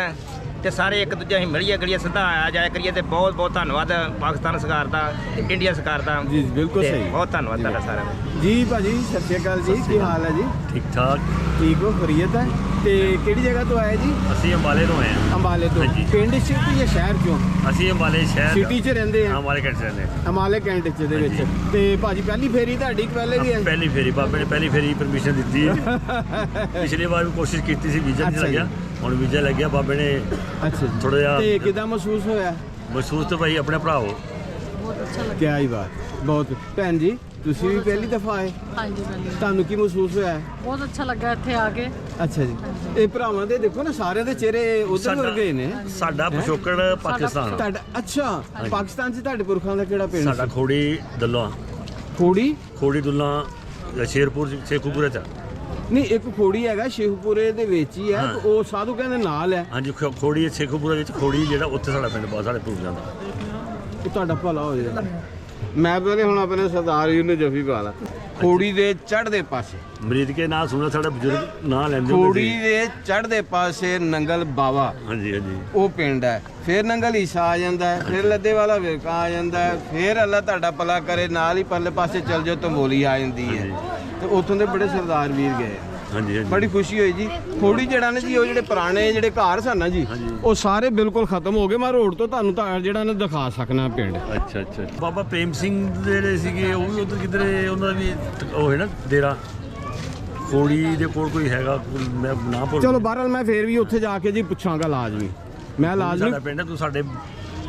[SPEAKER 10] ਤੇ ਸਾਰੇ ਇੱਕ ਦੂਜੇ ਅਸੀਂ ਮਿਲੀਏ ਕਰੀਏ ਸਿੱਧਾ ਆਇਆ ਜਾਇਆ ਕਰੀਏ ਤੇ ਬਹੁਤ ਬਹੁਤ ਧੰਨਵਾਦ ਪਾਕਿਸਤਾਨ ਸਰਕਾਰ ਦਾ ਤੇ ਇੰਡੀਆ ਸਰਕਾਰ ਦਾ
[SPEAKER 1] ਜੀ ਬਿਲਕੁਲ
[SPEAKER 10] ਤੇ
[SPEAKER 1] ਸਹੀ
[SPEAKER 10] ਬਹੁਤ ਧੰਨਵਾਦ ਤੁਹਾਡਾ ਸਾਰਿਆਂ ਦਾ
[SPEAKER 1] ਜੀ ਭਾਜੀ। ਸਤਿ ਸ਼੍ਰੀ ਅਕਾਲ ਜੀ, ਕੀ ਹਾਲ ਹੈ ਜੀ?
[SPEAKER 8] ਠੀਕ ਠਾਕ।
[SPEAKER 1] ਠੀਕ ਹੋ, ਖਰੀਅਤ ਹੈ? ਤੇ ਕਿਹੜੀ ਜਗ੍ਹਾ ਤੋਂ ਆਏ ਜੀ?
[SPEAKER 8] ਅਸੀਂ ਅੰਬਾਲੇ ਤੋਂ ਆਏ ਹਾਂ।
[SPEAKER 1] ਅੰਬਾਲੇ ਤੋਂ।
[SPEAKER 8] ਹਾਂਜੀ।
[SPEAKER 1] ਪਿੰਡ ਚ ਜਾਂ ਸ਼ਹਿਰ ਚੋਂ?
[SPEAKER 8] ਅਸੀਂ ਅੰਬਾਲੇ ਸ਼ਹਿਰ
[SPEAKER 1] ਸਿਟੀ 'ਚ ਰਹਿੰਦੇ ਆ?
[SPEAKER 8] ਅੰਬਾਲੇ ਕੈਂਟ ਰਹਿੰਦੇ ਹਾਂ।
[SPEAKER 1] ਅੰਬਾਲੇ ਕੈਂਟ 'ਚ ਦੇ ਵਿੱਚ। ਤੇ ਭਾਜੀ ਪਹਿਲੀ ਫੇਰੀ ਤੁਹਾਡੀ ਕਿ ਪਹਿਲੇ ਵੀ ਹੈ?
[SPEAKER 8] ਪਹਿਲੀ ਫੇਰੀ ਬਾਬੇ ਨੇ ਪਹਿਲੀ ਫੇਰੀ ਪਰਮਿਸ਼ਨ ਦਿੱਤੀ ਹੈ। ਪਿਛਲੀ ਵਾਰ ਵੀ ਕੋਸ਼ਿਸ਼ ਕੀਤੀ ਸੀ, ਵੀਜ਼ਾ ਨਹੀਂ
[SPEAKER 1] ਅੱਛਾ ਜੀ।
[SPEAKER 8] ਲੱਗਿਆ, ਹੁਣ ਵੀਜ਼ਾ ਲੱਗਿਆ। ਬਾਬੇ ਨੇ
[SPEAKER 1] ਅੱਛਾ ਜੀ।
[SPEAKER 8] ਥੋੜਾ ਜਿਹਾ
[SPEAKER 1] ਤੇ ਕਿਦਾਂ ਮਹਿਸੂਸ ਹੋਇਆ?
[SPEAKER 8] ਮਹਿਸੂਸ ਤਾਂ ਭਾਈ ਆਪਣੇ ਭਰਾ ਹੋ।
[SPEAKER 1] ਕਿਆ ਹੀ ਬਾਤ, ਬਹੁਤ। ਭੈਣ ਜੀ ਤੁਸੀਂ ਵੀ ਪਹਿਲੀ ਦਫਾ ਆਏ,
[SPEAKER 6] ਹਾਂਜੀ
[SPEAKER 1] ਤੁਹਾਨੂੰ ਕੀ ਮਹਿਸੂਸ ਹੋਇਆ?
[SPEAKER 6] ਬਹੁਤ ਅੱਛਾ ਲੱਗਾ ਇੱਥੇ ਆ ਕੇ।
[SPEAKER 1] ਅੱਛਾ ਜੀ। ਇਹ ਭਰਾਵਾਂ ਦੇ ਦੇਖੋ ਨਾ, ਸਾਰਿਆਂ ਦੇ ਚਿਹਰੇ ਉਧਰ ਵਰਗੇ ਨੇ।
[SPEAKER 8] ਸਾਡਾ ਪਿਛੋਕੜ ਪਾਕਿਸਤਾਨ।
[SPEAKER 1] ਤੁਹਾਡਾ ਅੱਛਾ, ਪਾਕਿਸਤਾਨ 'ਚ ਤੁਹਾਡੇ ਪੁਰਖਾਂ ਦਾ ਕਿਹੜਾ ਪਿੰਡ
[SPEAKER 8] ਸਾਡਾ
[SPEAKER 1] ਸੀ?
[SPEAKER 8] ਖੋੜੀ ਦੁੱਲਾ। ਖੋੜੀ ਦੁੱਲਾ ਸ਼ੇਰਪੁਰ ਸ਼ੇਖੂਪੁਰੇ ਚ।
[SPEAKER 1] ਨਹੀਂ, ਇੱਕ ਖੋੜੀ ਹੈਗਾ ਸ਼ੇਖੂਪੁਰੇ ਦੇ ਵਿੱਚ ਹੀ ਹੈ, ਤੇ ਉਹ ਸਾਧੂ ਕਹਿੰਦੇ ਨਾਲ ਹੈ।
[SPEAKER 8] ਹਾਂਜੀ, ਖੋੜੀ ਸ਼ੇਖੂਪੁਰੇ ਵਿੱਚ ਖੋੜੀ ਜਿਹੜਾ ਉੱਥੇ ਸਾਡਾ ਪਿੰਡ ਬਹੁਤ ਸਾਡੇ ਪੂਰਵਜਾਂ ਦਾ।
[SPEAKER 1] ਉਹ ਤੁਹਾਡਾ ਭਲਾ ਹੋ ਜਾਏਗਾ। ਮੈਂ ਪਹਿਲੇ ਹੁਣ ਆਪਣੇ ਸਰਦਾਰ ਜੀ ਨੂੰ ਜੱਫੀ ਪਾ ਲਾ। ਖੋੜੀ ਦੇ ਚੜ੍ਹਦੇ ਪਾਸੇ
[SPEAKER 8] ਮਰੀਦ ਕੇ ਨਾਂ ਸੁਣਿਆ, ਸਾਡਾ ਬਜ਼ੁਰਗ ਨਾਂ ਲੈਂਦੇ ਹੁੰਦੇ
[SPEAKER 1] ਖੋੜੀ
[SPEAKER 8] ਸੀ।
[SPEAKER 1] ਦੇ ਚੜ੍ਹਦੇ ਪਾਸੇ ਨੰਗਲ ਬਾਵਾ,
[SPEAKER 8] ਹਾਂਜੀ ਹਾਂਜੀ।
[SPEAKER 1] ਉਹ ਪਿੰਡ ਹੈ। ਫਿਰ ਨੰਗਲ ਈਸਾ ਆ ਜਾਂਦਾ ਹੈ, ਫਿਰ ਲੱਦੇ ਵਾਲਾ ਵਿਰਕਾ ਆ ਜਾਂਦਾ ਹੈ, ਫਿਰ ਅੱਲਾ ਤੁਹਾਡਾ ਭਲਾ ਕਰੇ ਨਾਲ ਹੀ ਪਰਲੇ ਪਾਸੇ ਚੱਲ ਜਾਓ ਤੰਬੋਲੀ ਆ ਜਾਂਦੀ ਹੈ। ਤੇ ਉੱਥੋਂ ਦੇ ਬੜੇ ਸਰਦਾਰ ਵੀਰ ਗਏ।
[SPEAKER 8] ਹਾਂਜੀ ਹਾਂਜੀ।
[SPEAKER 1] ਬੜੀ ਖੁਸ਼ੀ ਹੋਈ ਜੀ। ਖੋੜੀ ਜਿਹੜਾ ਨਾ ਜੀ, ਉਹ ਜਿਹੜੇ ਪੁਰਾਣੇ ਜਿਹੜੇ ਘਰ ਸਨ ਨਾ ਜੀ, ਉਹ ਸਾਰੇ ਬਿਲਕੁਲ ਖਤਮ ਹੋ ਗਏ। ਮੈਂ ਰੋਡ ਤੋਂ ਤੁਹਾਨੂੰ ਤਾਂ ਜਿਹੜਾ ਨਾ ਦਿਖਾ ਸਕਣਾ ਪਿੰਡ।
[SPEAKER 8] ਅੱਛਾ ਅੱਛਾ। ਬਾਬਾ ਪ੍ਰੇਮ ਸਿੰਘ ਦੇ ਜਿਹੜੇ ਸੀਗੇ ਉਹ ਵੀ ਉਧਰ ਕਿਧਰੇ, ਉਹਨਾਂ ਦਾ ਵੀ ਉਹ ਹੈ ਨਾ ਡੇਰਾ ਖੋੜੀ ਦੇ ਕੋਲ ਕੋਈ ਹੈਗਾ, ਮੈਂ ਨਾ ਭੁੱਲ।
[SPEAKER 1] ਚਲੋ ਬਹਰਹਾਲ ਮੈਂ ਫੇਰ ਵੀ ਉੱਥੇ ਜਾ ਕੇ ਜੀ ਪੁੱਛਾਂਗਾ ਲਾਜ਼ਮੀ। ਮੈਂ ਲਾਜ਼ਮੀ।
[SPEAKER 8] ਸਾਡਾ ਪਿੰਡ ਹੈ, ਤੂੰ ਸਾਡੇ
[SPEAKER 1] ਤੇ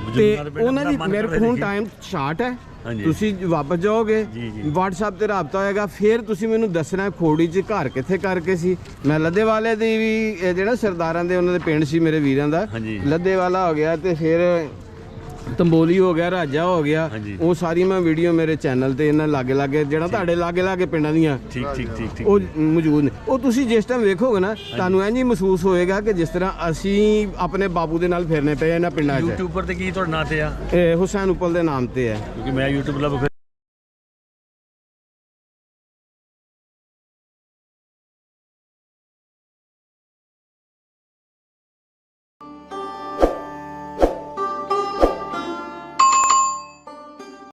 [SPEAKER 8] ਬਜ਼ੁਰਗਾਂ ਦੇ ਪਿੰਡ
[SPEAKER 1] ਉਹਨਾਂ ਦੀ
[SPEAKER 8] ਦਾ ਮਨ
[SPEAKER 1] ਮੇਰੇ
[SPEAKER 8] ਕਰੇ
[SPEAKER 1] ਕੋਲ ਹੁਣ
[SPEAKER 8] ਦੇਖੀ।
[SPEAKER 1] ਟਾਈਮ ਸ਼ਾਰਟ ਹੈ,
[SPEAKER 8] ਹਾਂਜੀ।
[SPEAKER 1] ਤੁਸੀਂ ਵਾਪਸ ਜਾਓਗੇ,
[SPEAKER 8] ਜੀ, ਜੀ।
[SPEAKER 1] WhatsApp ਤੇ ਰਾਬਤਾ ਹੋਏਗਾ, ਫਿਰ ਤੁਸੀਂ ਮੈਨੂੰ ਦੱਸਣਾ ਖੋੜੀ 'ਚ ਘਰ ਕਿੱਥੇ ਕਰਕੇ ਸੀ। ਮੈਂ ਲੱਦੇ ਵਾਲੇ ਦੀ ਵੀ ਇਹ ਜਿਹੜਾ ਸਰਦਾਰਾਂ ਦੇ ਉਹਨਾਂ ਦੇ ਪਿੰਡ ਸੀ ਮੇਰੇ ਵੀਰਾਂ ਦਾ,
[SPEAKER 8] ਹਾਂਜੀ।
[SPEAKER 1] ਲੱਦੇ ਵਾਲਾ ਹੋ ਗਿਆ, ਤੇ ਫਿਰ ਤੰਬੋਲੀ ਹੋ ਗਿਆ, ਰਾਜਾ ਹੋ ਗਿਆ।
[SPEAKER 8] ਹਾਂਜੀ।
[SPEAKER 1] ਉਹ ਸਾਰੀ ਮੈਂ ਵੀਡੀਓ ਮੇਰੇ ਚੈਨਲ ਤੇ ਇਹਨਾਂ ਲਾਗੇ ਲਾਗੇ ਜਿਹੜਾ ਤੁਹਾਡੇ ਲਾਗੇ ਪਿੰਡਾਂ ਦੀਆਂ
[SPEAKER 8] ਠੀਕ ਠੀਕ ਠੀਕ ਠੀਕ।
[SPEAKER 1] ਉਹ ਮੌਜੂਦ ਨੇ। ਉਹ ਤੁਸੀਂ ਜਿਸ ਟਾਈਮ ਵੇਖੋਗੇ ਨਾ, ਤੁਹਾਨੂੰ ਇੰਝ ਹੀ ਮਹਿਸੂਸ ਹੋਏਗਾ ਕਿ ਜਿਸ ਤਰ੍ਹਾਂ ਅਸੀਂ ਆਪਣੇ ਬਾਬੂ ਦੇ ਨਾਲ ਫਿਰਨੇ ਪਏ ਇਹਨਾਂ ਪਿੰਡਾਂ 'ਚ।
[SPEAKER 8] YouTube ਤੇ ਕੀ ਤੁਹਾਡਾ ਨਾਂ ਤੇ ਆ?
[SPEAKER 1] ਇਹ ਹੁਸੈਨ ਉਪਲ ਦੇ ਨਾਮ ਤੇ ਹੈ।
[SPEAKER 8] ਕਿਉਂਕਿ ਮੈਂ YouTube ਲੱਭ